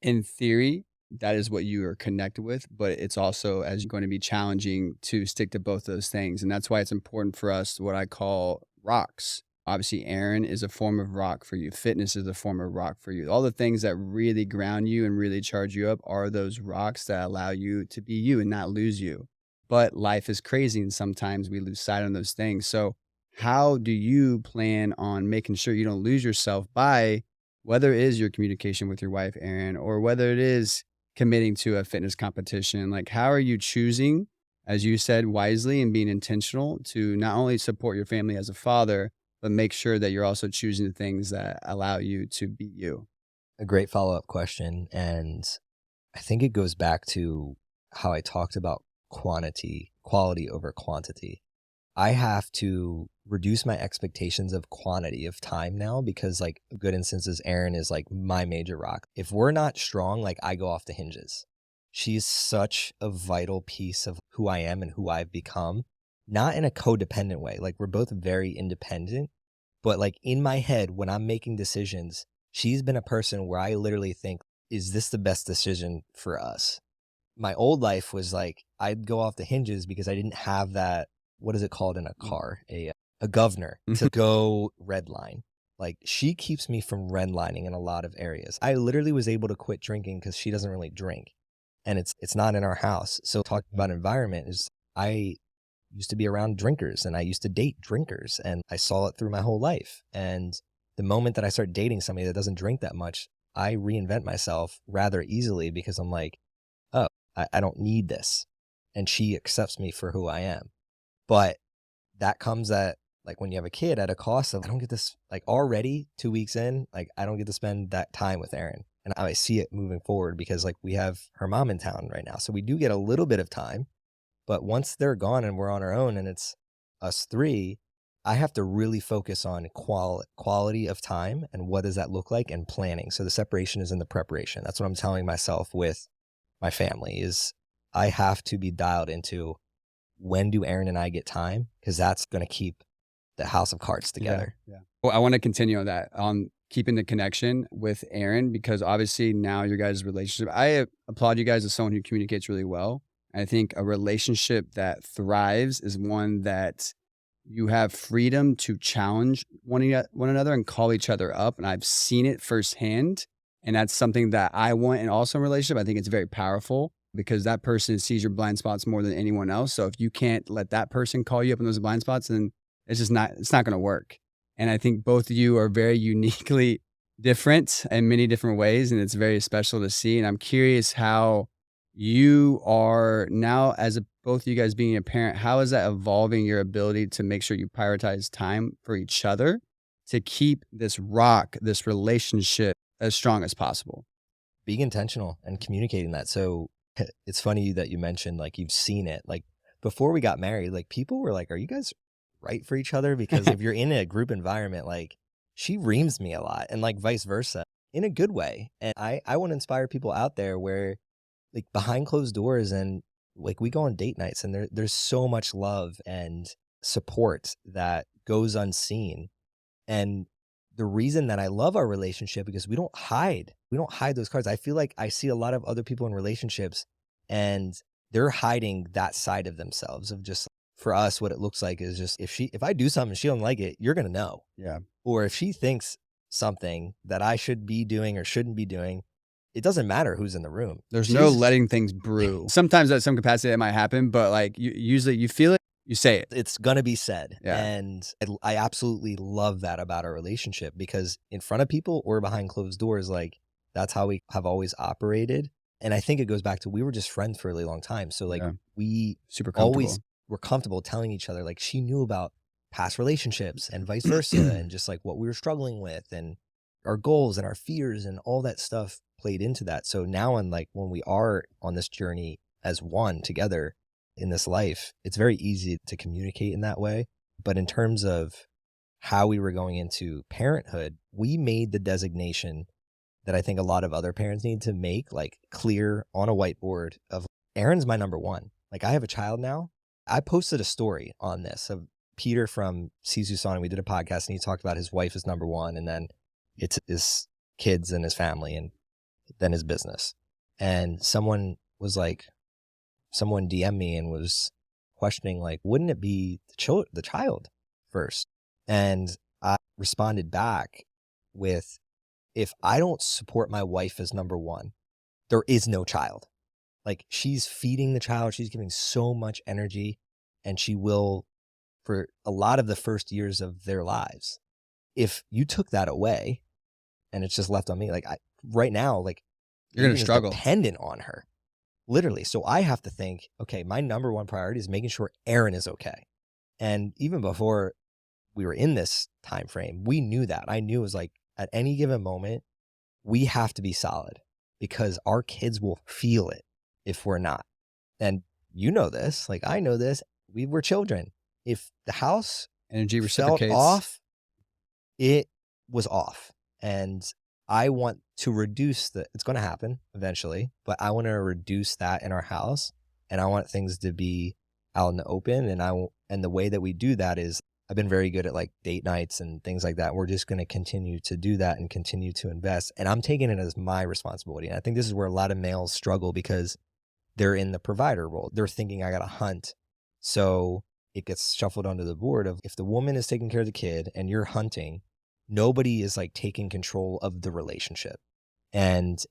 In theory, that is what you are connected with, but it's also as going to be challenging to stick to both those things. And that's why it's important for us, what I call rocks. Obviously, Erin is a form of rock for you. Fitness is a form of rock for you. All the things that really ground you and really charge you up are those rocks that allow you to be you and not lose you. But life is crazy, and sometimes we lose sight on those things. So, how do you plan on making sure you don't lose yourself by whether it is your communication with your wife, Erin, or whether it is committing to a fitness competition? Like, how are you choosing, as you said, wisely and being intentional to not only support your family as a father, but make sure that you're also choosing the things that allow you to be you? A great follow-up question. And I think it goes back to how I talked about quality over quantity. I have to reduce my expectations of quantity of time now because, like, a good instance is Erin is like my major rock. If we're not strong, like, I go off the hinges. She's such a vital piece of who I am and who I've become, not in a codependent way. Like, we're both very independent, but like in my head, when I'm making decisions, she's been a person where I literally think, is this the best decision for us? My old life was like, I'd go off the hinges because I didn't have that, what is it called in a car? A governor to go redline. Like, she keeps me from redlining in a lot of areas. I literally was able to quit drinking because she doesn't really drink, and it's not in our house. So talking about environment is, I used to be around drinkers and I used to date drinkers, and I saw it through my whole life. And the moment that I start dating somebody that doesn't drink that much, I reinvent myself rather easily because I'm like, oh, I don't need this. And she accepts me for who I am. But that comes at, like, when you have a kid, at a cost of, I don't get this, like, already 2 weeks in, like, I don't get to spend that time with Erin. And I see it moving forward because, like, we have her mom in town right now. So we do get a little bit of time, but once they're gone and we're on our own and it's us three, I have to really focus on quality of time and what does that look like, and planning. So the separation is in the preparation. That's what I'm telling myself with my family is I have to be dialed into, when do Erin and I get time? Because that's going to keep the house of cards together. Yeah. Well, I want to continue on that, on keeping the connection with Erin, because obviously now your guys' relationship, I applaud you guys as someone who communicates really well. I think a relationship that thrives is one that you have freedom to challenge one another and call each other up. And I've seen it firsthand. And that's something that I want in also a relationship. I think it's very powerful because that person sees your blind spots more than anyone else. So if you can't let that person call you up in those blind spots, then it's not going to work. And I think both of you are very uniquely different in many different ways. And it's very special to see. And I'm curious how you are now, as both of you guys being a parent, how is that evolving your ability to make sure you prioritize time for each other to keep this rock, this relationship as strong as possible? Being intentional and communicating that. So it's funny that you mentioned, like, you've seen it. Like, before we got married, like, people were like, are you guys right for each other? Because if you're in a group environment, like, she reams me a lot, and like vice versa, in a good way. And I want to inspire people out there where, like, behind closed doors, and like, we go on date nights and there's so much love and support that goes unseen. And the reason that I love our relationship, because we don't hide those cards. I feel like I see a lot of other people in relationships and they're hiding that side of themselves, of just, for us, what it looks like is just, if I do something and she don't like it, you're going to know. Yeah. Or if she thinks something that I should be doing or shouldn't be doing, it doesn't matter who's in the room. There's no letting things brew. Sometimes at some capacity that might happen, but like, usually you feel it, you say it. It's going to be said. Yeah. And I absolutely love that about our relationship, because in front of people or behind closed doors, like, that's how we have always operated. And I think it goes back to, we were just friends for a really long time. So like, we super comfortable. Always were comfortable telling each other, like, she knew about past relationships and vice versa, and just like what we were struggling with and our goals and our fears and all that stuff played into that. So now, when we are on this journey as one together in this life, it's very easy to communicate in that way. But in terms of how we were going into parenthood, we made the designation that I think a lot of other parents need to make, like, clear on a whiteboard, of, Erin's my number one. Like, I have a child now. I posted a story on this of Peter from Sisu-san. We did a podcast and he talked about his wife is number one, and then it's his kids and his family, and then his business. And someone DM'd me and was questioning, like, wouldn't it be the child first? And I responded back with, if I don't support my wife as number one, there is no child. Like, she's feeding the child, she's giving so much energy, and she will for a lot of the first years of their lives. If you took that away and it's just left on me, like, right now, like, You're going to Aiden is struggle. dependent on her, literally. So I have to think, okay, my number one priority is making sure Erin is okay. And even before we were in this time frame, we knew that. I knew it was like, at any given moment, we have to be solid because our kids will feel it if we're not. And you know this, like, I know this. We were children. If the house Energy felt reciprocates. off, it was off. And I want to reduce it's going to happen eventually, but I want to reduce that in our house. And I want things to be out in the open. And the way that we do that is, I've been very good at like date nights and things like that. We're just going to continue to do that and continue to invest. And I'm taking it as my responsibility. And I think this is where a lot of males struggle because they're in the provider role. They're thinking, I got to hunt. So it gets shuffled onto the board of, if the woman is taking care of the kid and you're hunting, nobody is like taking control of the relationship. And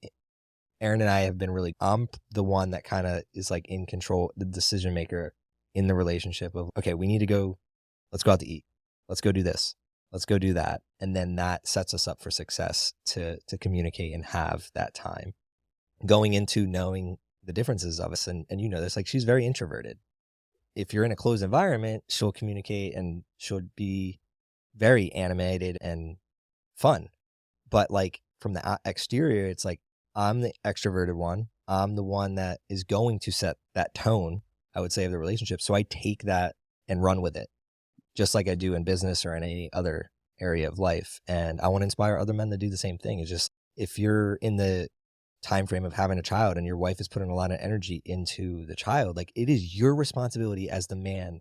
Erin and I have been I'm the one that kind of is like in control, the decision maker in the relationship of, okay, we need to go, let's go out to eat. Let's go do this. Let's go do that. And then that sets us up for success to communicate and have that time. Going into knowing the differences of us. And you know this, like, she's very introverted. If you're in a closed environment, she'll communicate and she'll be very animated and fun. But like from the exterior, it's like, I'm the extroverted one. I'm the one that is going to set that tone, I would say, of the relationship. So I take that and run with it, just like I do in business or in any other area of life. And I want to inspire other men to do the same thing. It's just, if you're in the time frame of having a child and your wife is putting a lot of energy into the child, like, it is your responsibility as the man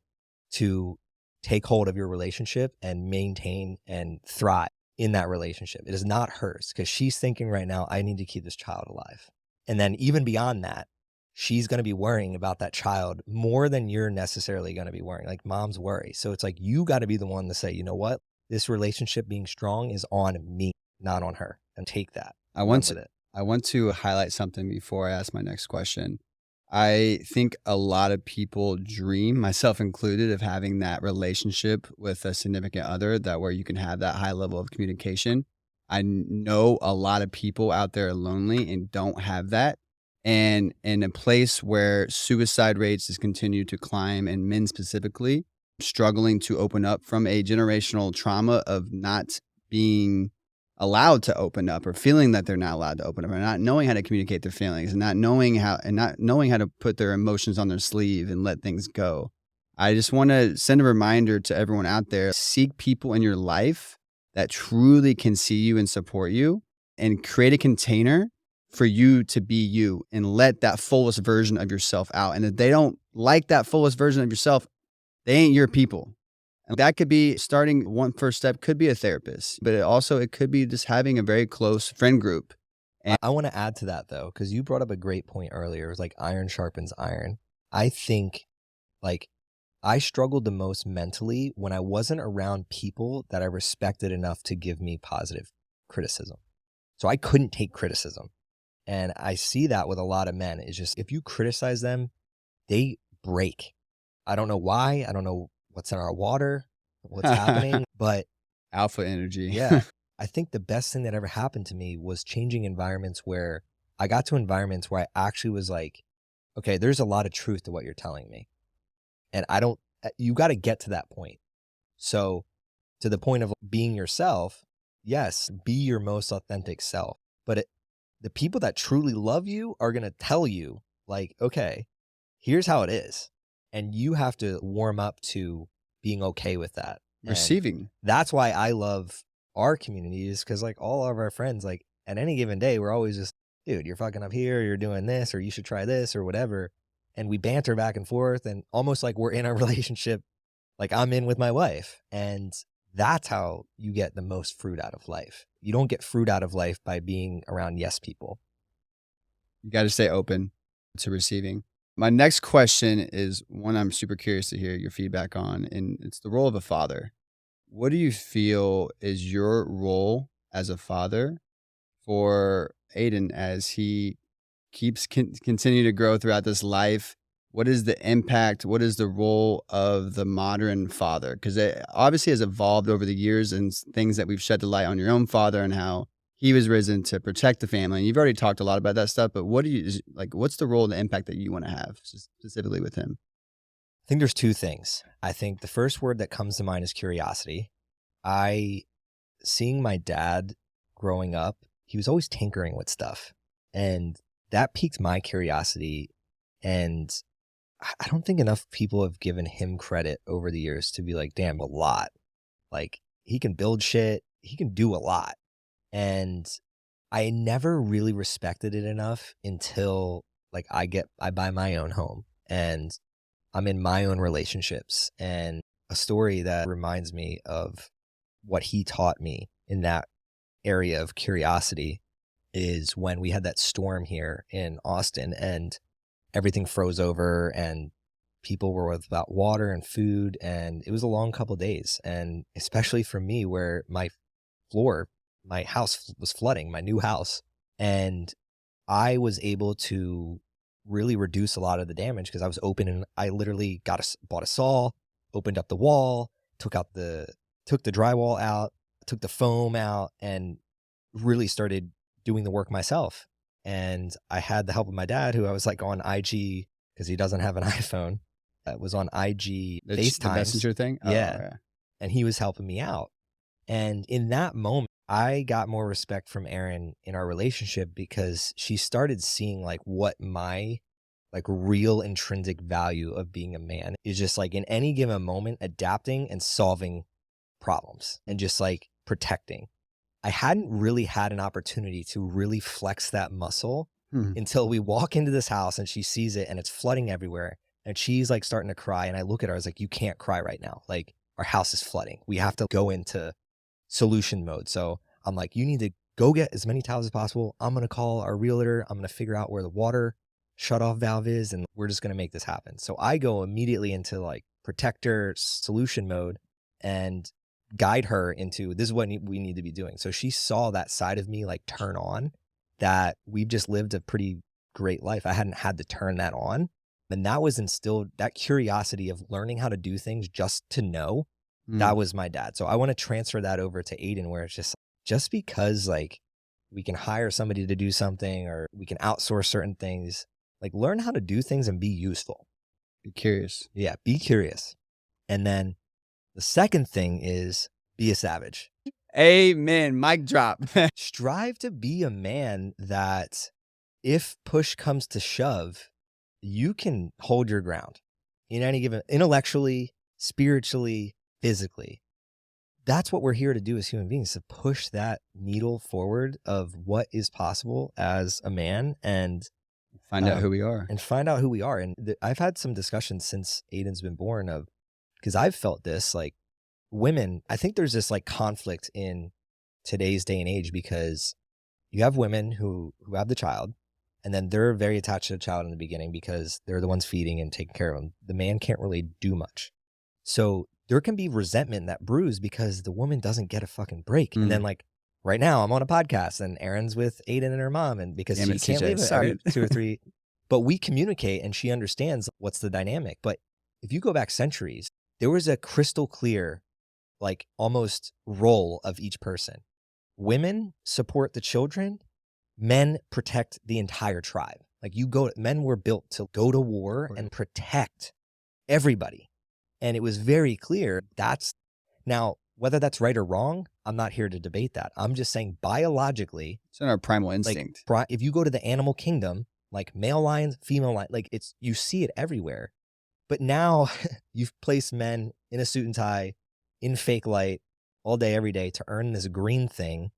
to take hold of your relationship and maintain and thrive in that relationship. It is not hers, because she's thinking right now, I need to keep this child alive. And then even beyond that, she's going to be worrying about that child more than you're necessarily going to be worrying. Like, moms worry. So it's like, you got to be the one to say, you know what, this relationship being strong is on me, not on her, and take that. I want to highlight something before I ask my next question. I think a lot of people dream, myself included, of having that relationship with a significant other, that where you can have that high level of communication. I know a lot of people out there are lonely and don't have that. And in a place where suicide rates has continued to climb, and men specifically struggling to open up from a generational trauma of not being allowed to open up, or feeling that they're not allowed to open up, or not knowing how to communicate their feelings, and not knowing how to put their emotions on their sleeve and let things go. I just want to send a reminder to everyone out there: seek people in your life that truly can see you and support you, and create a container for you to be you and let that fullest version of yourself out. And if they don't like that fullest version of yourself, they ain't your people. And that could be starting. One first step could be a therapist, but it could be just having a very close friend group. And I want to add to that, though, because you brought up a great point earlier. It was like, iron sharpens iron. I think, like, I struggled the most mentally when I wasn't around people that I respected enough to give me positive criticism. So I couldn't take criticism. And I see that with a lot of men. It's just, if you criticize them, they break. I don't know why. I don't know what's in our water, what's happening, but Alpha energy. Yeah. I think the best thing that ever happened to me was changing environments, where I got to environments where I actually was like, okay, there's a lot of truth to what you're telling me. And you got to get to that point. So to the point of being yourself, yes, be your most authentic self. But the people that truly love you are going to tell you, like, okay, here's how it is. And you have to warm up to being okay with that. Receiving. And that's why I love our communities, because like all of our friends, like at any given day, we're always just, dude, you're fucking up here, you're doing this, or you should try this or whatever. And we banter back and forth, and almost like we're in a relationship, like I'm in with my wife. And that's how you get the most fruit out of life. You don't get fruit out of life by being around yes people. You got to stay open to receiving. My next question is one I'm super curious to hear your feedback on, and it's the role of a father. What do you feel is your role as a father for Aiden as he keeps continue to grow throughout this life? What is the impact? What is the role of the modern father? Because it obviously has evolved over the years and things that we've shed the light on your own father and how he was risen to protect the family. And you've already talked a lot about that stuff, but what do you like? What's the role and the impact that you want to have specifically with him? I think there's two things. I think the first word that comes to mind is curiosity. Seeing my dad growing up, he was always tinkering with stuff. And that piqued my curiosity. And I don't think enough people have given him credit over the years to be like, damn, a lot. Like, he can build shit. He can do a lot. And I never really respected it enough until like I buy my own home and I'm in my own relationships. And a story that reminds me of what he taught me in that area of curiosity is when we had that storm here in Austin and everything froze over and people were without water and food. And it was a long couple of days. And especially for me, where my house was flooding, my new house. And I was able to really reduce a lot of the damage because I was open and I literally bought a saw, opened up the wall, took the drywall out, took the foam out, and really started doing the work myself. And I had the help of my dad, who I was like on IG because he doesn't have an iPhone. I was on IG FaceTime. The messenger thing? Yeah. Oh, yeah. And he was helping me out. And in that moment, I got more respect from Erin in our relationship because she started seeing like what my like real intrinsic value of being a man is, just like in any given moment, adapting and solving problems and just like protecting. I hadn't really had an opportunity to really flex that muscle until we walk into this house and she sees it and it's flooding everywhere. And she's like starting to cry. And I look at her, I was like, you can't cry right now. Like, our house is flooding. We have to go into solution mode. So I'm like, you need to go get as many towels as possible. I'm going to call our realtor. I'm going to figure out where the water shutoff valve is. And we're just going to make this happen. So I go immediately into like protector solution mode and guide her into this is what we need to be doing. So she saw that side of me like turn on, that we've just lived a pretty great life. I hadn't had to turn that on. And that was instilled, that curiosity of learning how to do things just to know. That was my dad. So I want to transfer that over to Aiden, where it's just because like we can hire somebody to do something or we can outsource certain things, like learn how to do things and be useful. Be curious. Yeah, be curious. And then the second thing is be a savage. Amen. Mic drop. Strive to be a man that if push comes to shove, you can hold your ground in any given, intellectually, spiritually, physically. That's what we're here to do as human beings, to push that needle forward of what is possible as a man and find out who we are. And I've had some discussions since Aiden's been born of, because I've felt this, like women, I think there's this like conflict in today's day and age because you have women who have the child and then they're very attached to the child in the beginning because they're the ones feeding and taking care of them. The man can't really do much. So there can be resentment that brews because the woman doesn't get a fucking break. And then like right now I'm on a podcast and Erin's with Aiden and her mom, and because she can't leave it every 2 or 3, but we communicate and she understands what's the dynamic. But if you go back centuries, there was a crystal clear, like almost role of each person. Women support the children, men protect the entire tribe. Like men were built to go to war and protect everybody. And it was very clear now, whether that's right or wrong, I'm not here to debate that. I'm just saying biologically. It's in our primal instinct. Like, if you go to the animal kingdom, like male lions, female lions, like you see it everywhere. But now you've placed men in a suit and tie, in fake light, all day, every day to earn this green thing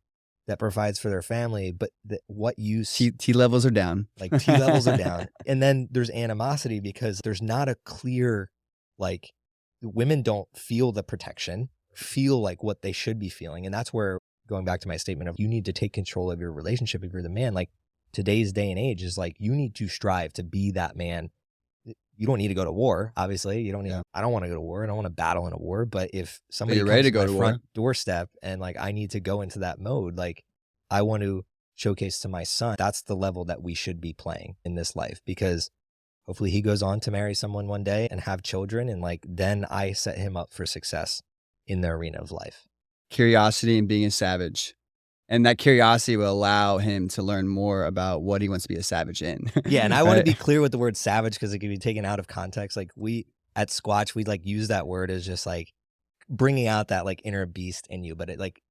that provides for their family. But what you see, T levels are down. Like T levels are down. And then there's animosity because there's not a clear, like, women don't feel the protection, feel like what they should be feeling. And that's where, going back to my statement of you need to take control of your relationship if you're the man, like today's day and age is like, you need to strive to be that man. You don't need to go to war, obviously. You don't need, I don't want to go to war. I don't want to battle in a war. But if somebody you're comes ready to to go my to front war. doorstep and like, I need to go into that mode, like I want to showcase to my son, that's the level that we should be playing in this life, because hopefully he goes on to marry someone one day and have children. And like, then I set him up for success in the arena of life. Curiosity and being a savage. And that curiosity will allow him to learn more about what he wants to be a savage in. Yeah. And I want to be clear with the word savage, because it can be taken out of context. Like we at Squatch, we like use that word as just like bringing out that like inner beast in you, but it like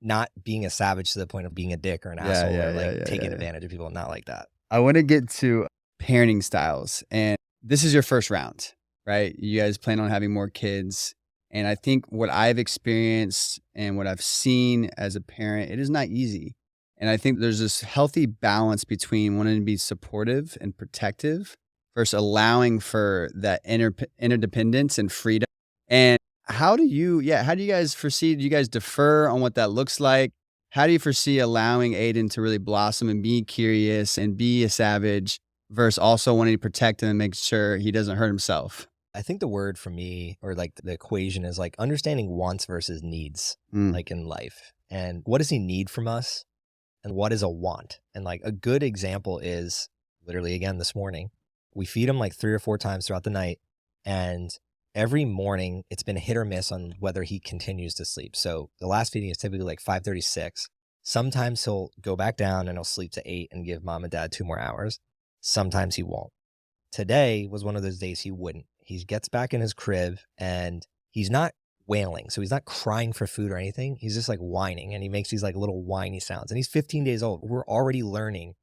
not being a savage to the point of being a dick or an asshole or like taking advantage of people. Not like that. I want to get to parenting styles. And this is your first round, right? You guys plan on having more kids. And I think what I've experienced and what I've seen as a parent, it is not easy. And I think there's this healthy balance between wanting to be supportive and protective versus allowing for that interdependence and freedom. And how do you guys foresee, do you guys defer on what that looks like? How do you foresee allowing Aiden to really blossom and be curious and be a savage versus also wanting to protect him and make sure he doesn't hurt himself? I think the word for me, or like the equation, is like understanding wants versus needs, like in life. And what does he need from us? And what is a want? And like a good example is literally, again, this morning, we feed him like 3 or 4 times throughout the night. And every morning it's been hit or miss on whether he continues to sleep. So the last feeding is typically like 5:36. Sometimes he'll go back down and he'll sleep to 8 and give mom and dad 2 more hours. Sometimes he won't. Today was one of those days he wouldn't. He gets back in his crib and he's not wailing. So he's not crying for food or anything. He's just like whining, and he makes these like little whiny sounds. And he's 15 days old. We're already learning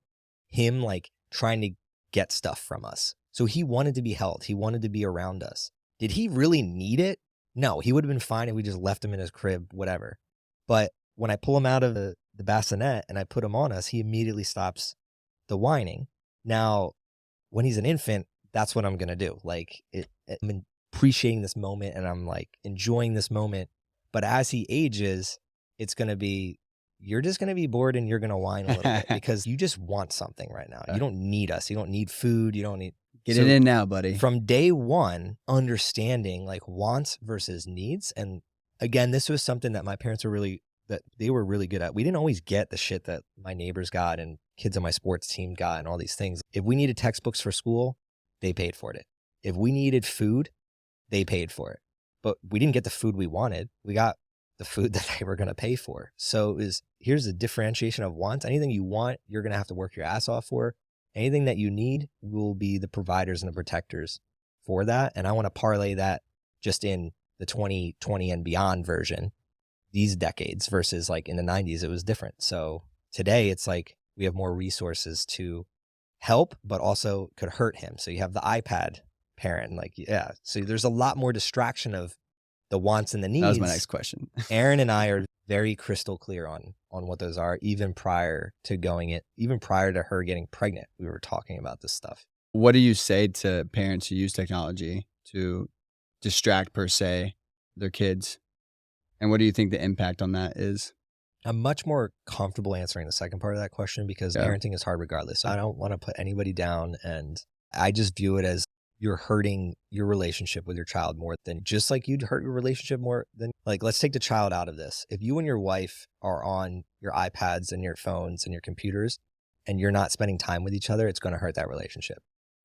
him like trying to get stuff from us. So he wanted to be held. He wanted to be around us. Did he really need it? No, he would have been fine if we just left him in his crib, whatever. But when I pull him out of the bassinet and I put him on us, he immediately stops the whining. Now, when he's an infant, that's what I'm going to do. Like I'm appreciating this moment and I'm like enjoying this moment. But as he ages, it's going to be, you're just going to be bored and you're going to whine a little bit because you just want something right now. You don't need us. You don't need food. You don't need. Get it in now, buddy. From day one, understanding like wants versus needs. And again, this was something that my parents were really good at. We didn't always get the shit that my neighbors got and kids on my sports team got and all these things. If we needed textbooks for school, they paid for it. If we needed food, they paid for it. But we didn't get the food we wanted. We got the food that they were going to pay for. So here's the differentiation of wants. Anything you want, you're going to have to work your ass off for. Anything that you need, will be the providers and the protectors for that. And I want to parlay that just in the 2020 and beyond version, these decades versus like in the 90s, it was different. So today it's like we have more resources to help, but also could hurt him. So you have the iPad parent, like, yeah. So there's a lot more distraction of the wants and the needs. That was my next question. Erin and I are very crystal clear on what those are, even prior to her getting pregnant. We were talking about this stuff. What do you say to parents who use technology to distract, per se, their kids? And what do you think the impact on that is? I'm much more comfortable answering the second part of that question because parenting is hard regardless. So I don't want to put anybody down, and I just view it as you're hurting your relationship with your child more than just like you'd hurt your relationship more than like, let's take the child out of this. If you and your wife are on your iPads and your phones and your computers and you're not spending time with each other, it's going to hurt that relationship.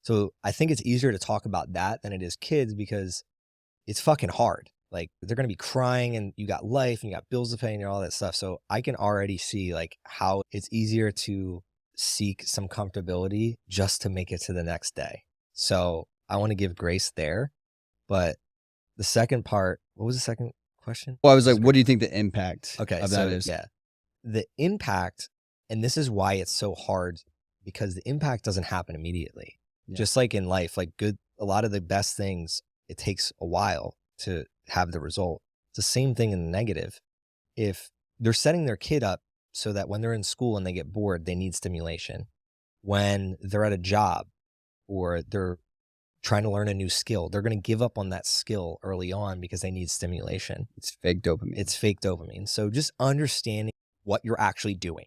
So I think it's easier to talk about that than it is kids because it's fucking hard. Like they're going to be crying and you got life and you got bills to pay and all that stuff. So I can already see like how it's easier to seek some comfortability just to make it to the next day. So I want to give grace there. But the second part, what was the second question? Well, I was like, what do you think the impact of that is? Yeah. The impact, and this is why it's so hard, because the impact doesn't happen immediately. Yeah. Just like in life, like a lot of the best things, it takes a while to have the result. It's the same thing in the negative. If they're setting their kid up so that when they're in school and they get bored, they need stimulation. When they're at a job or they're trying to learn a new skill, they're going to give up on that skill early on because they need stimulation. It's fake dopamine. So just understanding what you're actually doing.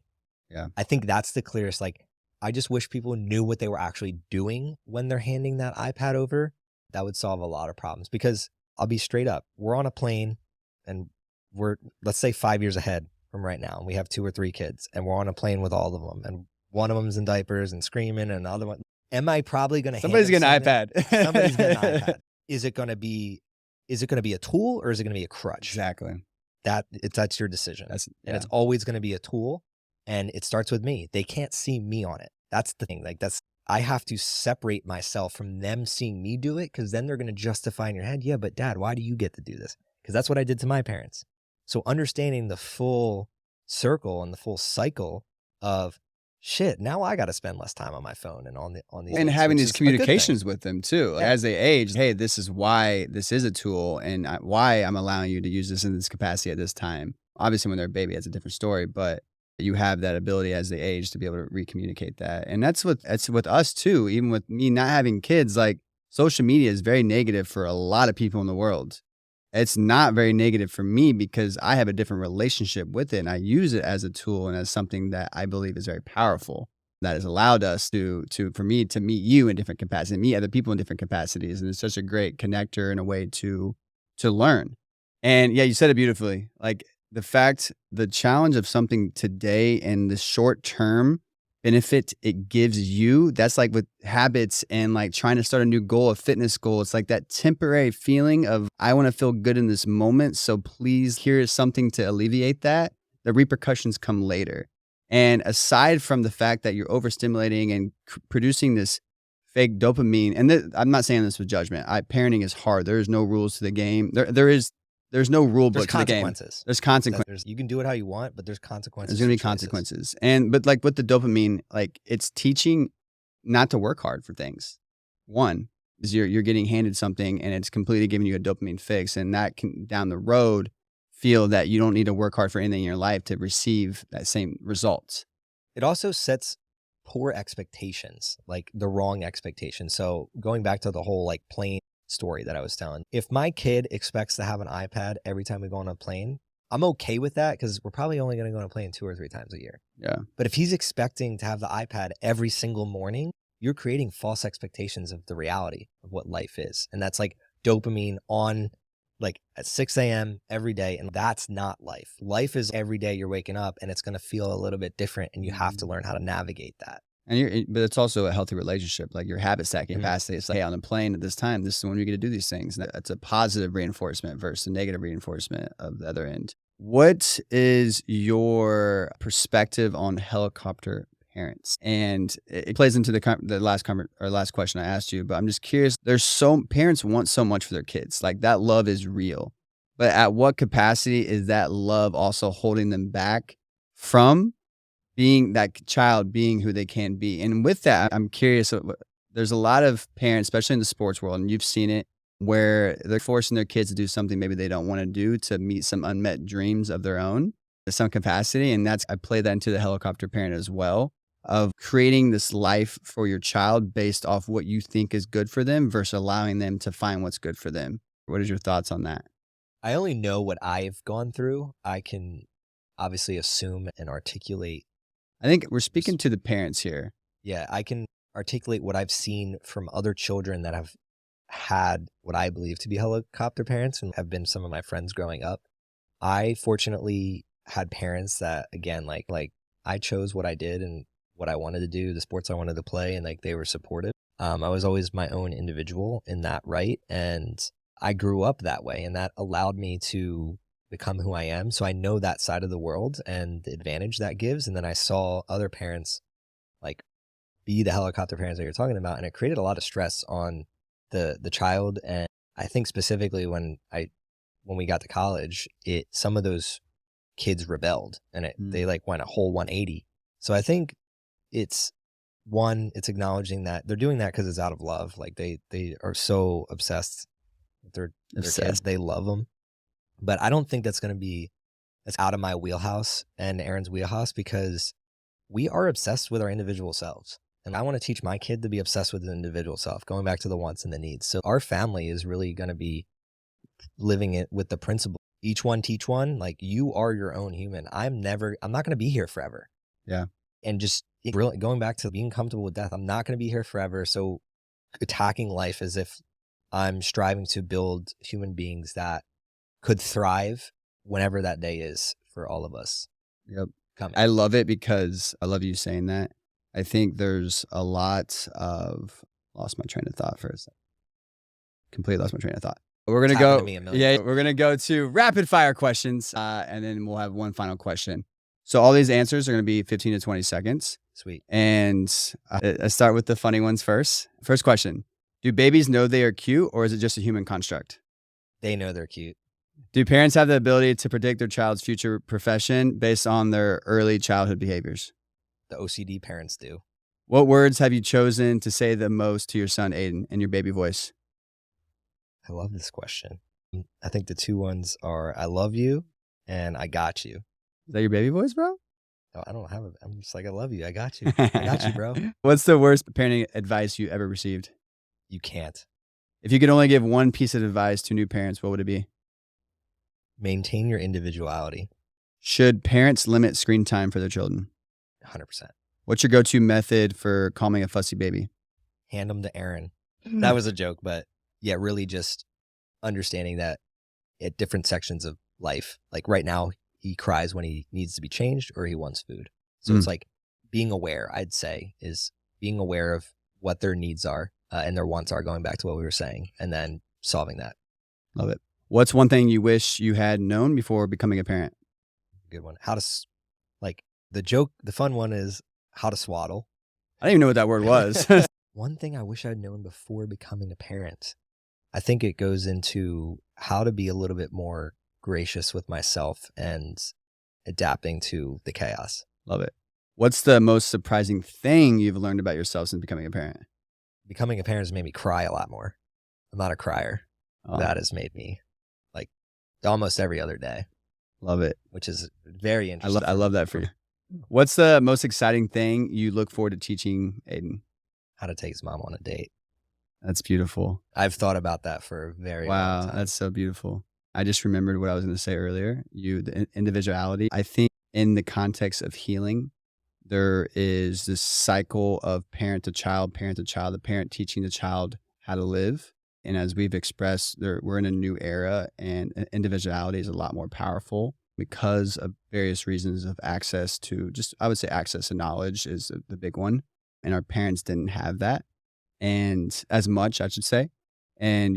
Yeah. I think that's the clearest, like I just wish people knew what they were actually doing when they're handing that iPad over. That would solve a lot of problems, because I'll be straight up. We're on a plane and we're, let's say 5 years ahead from right now. And we have 2 or 3 kids and we're on a plane with all of them. And one of them's in diapers and screaming and the other one. Am I probably going to Somebody's getting an iPad. Somebody's getting an iPad. Is it going to be a tool or is it going to be a crutch? Exactly. That's your decision. And it's always going to be a tool. And it starts with me. They can't see me on it. That's the thing. Like I have to separate myself from them seeing me do it, because then they're going to justify in your head, yeah, but Dad, why do you get to do this? Because that's what I did to my parents. So understanding the full circle and the full cycle of shit, now I got to spend less time on my phone and on these and things, having which these is a good thing. communications with them too. Like, Yeah. as they age, hey, this is why this is a tool and why I'm allowing you to use this in this capacity at this time. Obviously, when they're a baby, it's a different story, but you have that ability as they age to be able to recommunicate that. And that's with us too. Even with me not having kids, like, social media is very negative for a lot of people in the world. It's not very negative for me because I have a different relationship with it and I use it as a tool and as something that I believe is very powerful, that has allowed us for me to meet you in different capacities, meet other people in different capacities. And it's such a great connector and a way to learn. And yeah, you said it beautifully. Like, the challenge of something today and the short term benefit it gives you, that's like with habits and like trying to start a new goal, a fitness goal. It's like that temporary feeling of, I want to feel good in this moment. So please, here is something to alleviate that. The repercussions come later. And aside from the fact that you're overstimulating and producing this fake dopamine, and I'm not saying this with judgment. Parenting is hard. There is no rules to the game. There's no rule book to the game. There's consequences. You can do it how you want, but there's consequences. There's going to be consequences. But like with the dopamine, like, it's teaching not to work hard for things. One is you're getting handed something and it's completely giving you a dopamine fix. And that can down the road feel that you don't need to work hard for anything in your life to receive that same results. It also sets poor expectations, like the wrong expectations. So going back to the whole like plane story that I was telling, if my kid expects to have an iPad every time we go on a plane, I'm okay with that, because we're probably only going to go on a plane 2 or 3 times a year. Yeah. But if he's expecting to have the iPad every single morning, you're creating false expectations of the reality of what life is. And that's like dopamine on like at 6 a.m. every day. And that's not life. Life is every day you're waking up and it's going to feel a little bit different, and you have to learn how to navigate that. But it's also a healthy relationship, like your habit stacking capacity. It's like, hey, on the plane at this time, this is when we get to do these things. That's a positive reinforcement versus a negative reinforcement of the other end. What is your perspective on helicopter parents? And it plays into the last question I asked you, but I'm just curious. Parents want so much for their kids. Like, that love is real, but at what capacity is that love also holding them back from being that child, being who they can be? And with that, I'm curious, there's a lot of parents, especially in the sports world, and you've seen it, where they're forcing their kids to do something maybe they don't want to do to meet some unmet dreams of their own to some capacity. And I play that into the helicopter parent as well, of creating this life for your child based off what you think is good for them versus allowing them to find what's good for them. What is your thoughts on that? I only know what I've gone through. I can obviously assume and articulate. I think we're speaking to the parents here. Yeah, I can articulate what I've seen from other children that have had what I believe to be helicopter parents and have been some of my friends growing up. I fortunately had parents that, again, like I chose what I did and what I wanted to do, the sports I wanted to play, and like they were supportive. I was always my own individual in that, right? And I grew up that way, and that allowed me to become who I am. So I know that side of the world and the advantage that gives. And then I saw other parents like be the helicopter parents that you're talking about, and it created a lot of stress on the child. And I think specifically when we got to college, some of those kids rebelled, and they like went a whole 180. So I think it's acknowledging that they're doing that because it's out of love. Like they are so obsessed with their kids, they love them. But I don't think that's out of my wheelhouse and Erin's wheelhouse, because we are obsessed with our individual selves. And I want to teach my kid to be obsessed with the individual self, going back to the wants and the needs. So our family is really going to be living it with the principle, each one teach one. Like, you are your own human. I'm not going to be here forever. Yeah. and just brilliant, going back to being comfortable with death. I'm not going to be here forever. So attacking life as if I'm striving to build human beings that could thrive whenever that day is for all of us. Yep. Coming. I love it because I love you saying that. I think there's a lot of lost my train of thought for a second. Completely lost my train of thought. We're gonna go. We're gonna go to rapid fire questions, and then we'll have one final question. So all these answers are gonna be 15 to 20 seconds. Sweet. And I start with the funny ones first. First question: do babies know they are cute, or is it just a human construct? They know they're cute. Do parents have the ability to predict their child's future profession based on their early childhood behaviors? The OCD parents do. What words have you chosen to say the most to your son, Aiden, in your baby voice? I love this question. I think the two ones are I love you and I got you. Is that your baby voice, bro? No, I don't have it. I'm just like, I love you. I got you. I got you, bro. What's the worst parenting advice you ever received? You can't. If you could only give one piece of advice to new parents, what would it be? Maintain your individuality. Should parents limit screen time for their children? 100%. What's your go-to method for calming a fussy baby? Hand them to Erin. That was a joke, but yeah, really just understanding that at different sections of life, like right now, he cries when he needs to be changed or he wants food. So it's like being aware, I'd say, is being aware of what their needs are and their wants are, going back to what we were saying, and then solving that. Love it. What's one thing you wish you had known before becoming a parent? Good one. How to, like, the fun one is how to swaddle. I didn't even know what that word was. One thing I wish I'd known before becoming a parent, I think it goes into how to be a little bit more gracious with myself and adapting to the chaos. Love it. What's the most surprising thing you've learned about yourself since becoming a parent? Becoming a parent has made me cry a lot more. I'm not a crier. Oh. That has made me like almost every other day. Love it. Which is very interesting. I love that for you. What's the most exciting thing you look forward to teaching Aiden? How to take his mom on a date. That's beautiful. I've thought about that for a very long time. Wow, that's so beautiful. I just remembered what I was going to say earlier. The individuality. I think in the context of healing, there is this cycle of parent to child, the parent teaching the child how to live. And as we've expressed, we're in a new era, and individuality is a lot more powerful because of various reasons of access to I would say access to knowledge is the big one. And our parents didn't have that. And as much, I should say. And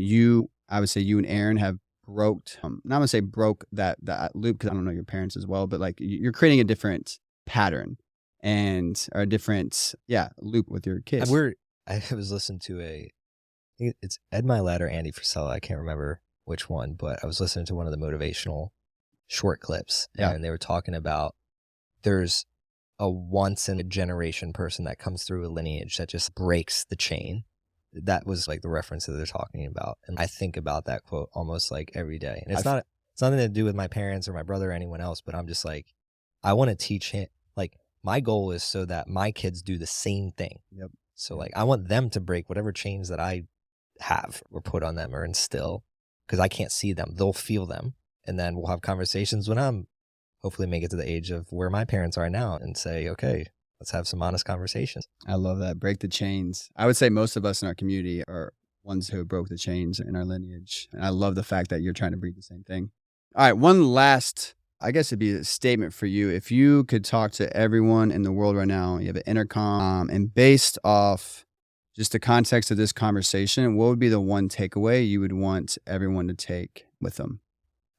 I would say you and Erin have broke that loop, because I don't know your parents as well, but like you're creating a different pattern or a different, loop with your kids. I was listening to it's Ed Milet or Andy Frisella. I can't remember which one, but I was listening to one of the motivational short clips, and they were talking about there's a once in a generation person that comes through a lineage that just breaks the chain. That was like the reference that they're talking about. And I think about that quote almost like every day. And it's nothing to do with my parents or my brother or anyone else, but I'm just like, I want to teach him. Like, my goal is so that my kids do the same thing. Yep. So like, I want them to break whatever chains that I have or put on them or instill, because I can't see them. They'll feel them. And then we'll have conversations when I'm hopefully make it to the age of where my parents are now and say, okay, let's have some honest conversations. I love that. Break the chains. I would say most of us in our community are ones who broke the chains in our lineage. And I love the fact that you're trying to breed the same thing. All right. One last, I guess it'd be a statement for you. If you could talk to everyone in the world right now, you have an intercom, and based off just the context of this conversation, what would be the one takeaway you would want everyone to take with them?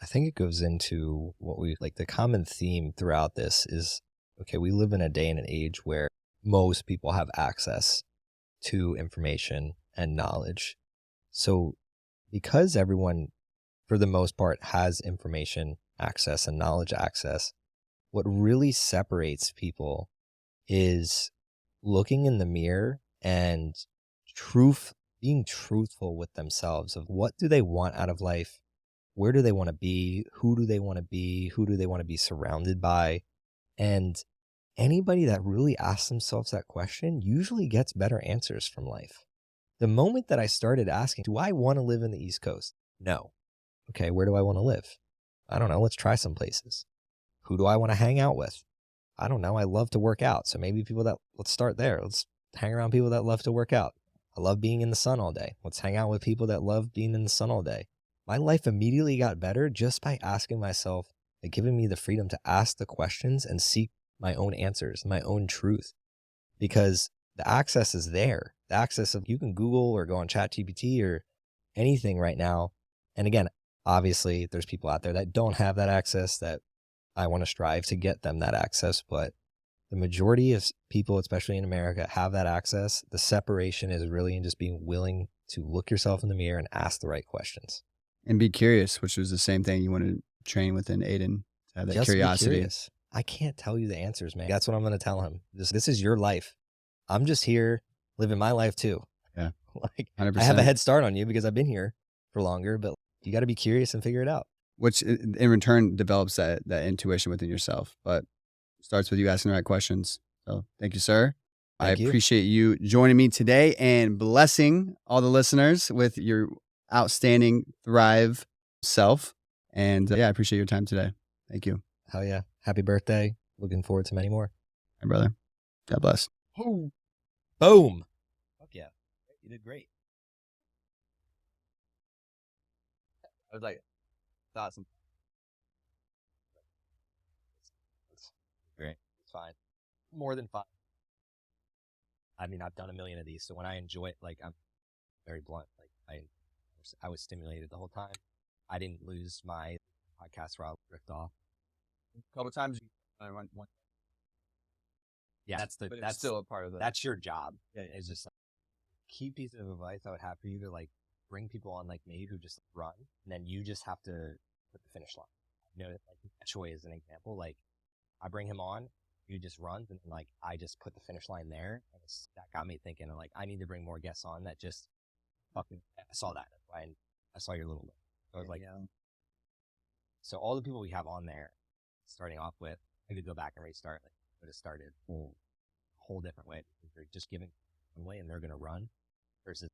I think it goes into what the common theme throughout this is, okay, we live in a day and an age where most people have access to information and knowledge. So because everyone, for the most part, has information access and knowledge access, what really separates people is looking in the mirror and being truthful with themselves of what do they want out of life? Where do they want to be? Who do they want to be? Who do they want to be surrounded by? And anybody that really asks themselves that question usually gets better answers from life. The moment that I started asking, do I want to live in the East Coast? No. Okay, where do I want to live? I don't know. Let's try some places. Who do I want to hang out with? I don't know. I love to work out. So maybe let's start there. Let's hang around people that love to work out. I love being in the sun all day. Let's hang out with people that love being in the sun all day. My life immediately got better just by asking myself, and giving me the freedom to ask the questions and seek my own answers, my own truth, because the access is there. The access of, you can Google or go on ChatGPT or anything right now. And again, obviously there's people out there that don't have that access, that I want to strive to get them that access. But the majority of people, especially in America, have that access. The separation is really in just being willing to look yourself in the mirror and ask the right questions. And be curious, which was the same thing you want to train within Aiden, to have that Just curiosity. be curious. I can't tell you the answers, man. That's what I'm going to tell him. This is your life. I'm just here living my life too. Yeah. Like 100%. I have a head start on you because I've been here for longer, but you got to be curious and figure it out. Which in return develops that intuition within yourself, but starts with you asking the right questions. So thank you, sir. Thank you. Appreciate you joining me today and blessing all the listeners with your outstanding Thrive self. And yeah, I appreciate your time today. Thank you. Hell yeah. Happy birthday. Looking forward to many more. My brother. God bless. Boom. Boom. Fuck yeah. You did great. I was like, awesome. It's great. It's fine. More than fine. I mean, I've done a million of these, so when I enjoy it, like, I'm very blunt. Like, I was stimulated the whole time. I didn't lose my podcast route, drift off. A couple times I run one. Yeah, that's still a part of that. That's your job. It's just like, key piece of advice I would have for you to like bring people on like me who just run, and then you just have to put the finish line. You know, like Choi is an example. Like, I bring him on, he just runs, and like I just put the finish line there. And that got me thinking, like, I need to bring more guests on that just fucking. I saw that. That's why I saw your little. So I was like, yeah. So all the people we have on there, starting off with, I could go back and restart. Like, would have started a whole different way. They're just giving one way and they're gonna run, versus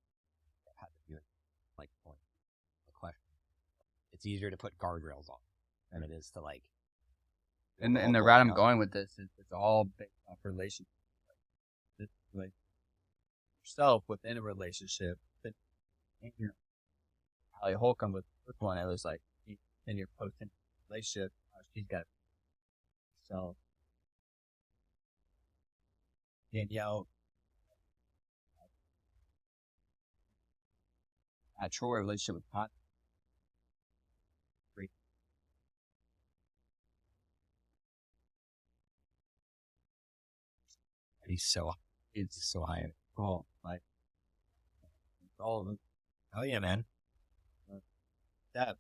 have to do it like point a question. It's easier to put guardrails on than it is to like. And the route I'm going with this is it's all based off relationship. Like yourself within a relationship. And you know, Holly Holcomb with the first one, it was like in your post-in relationship, she's got so Danielle at Troy relationship with Pat. He's so high in alcohol, like all of them. Oh yeah, man. That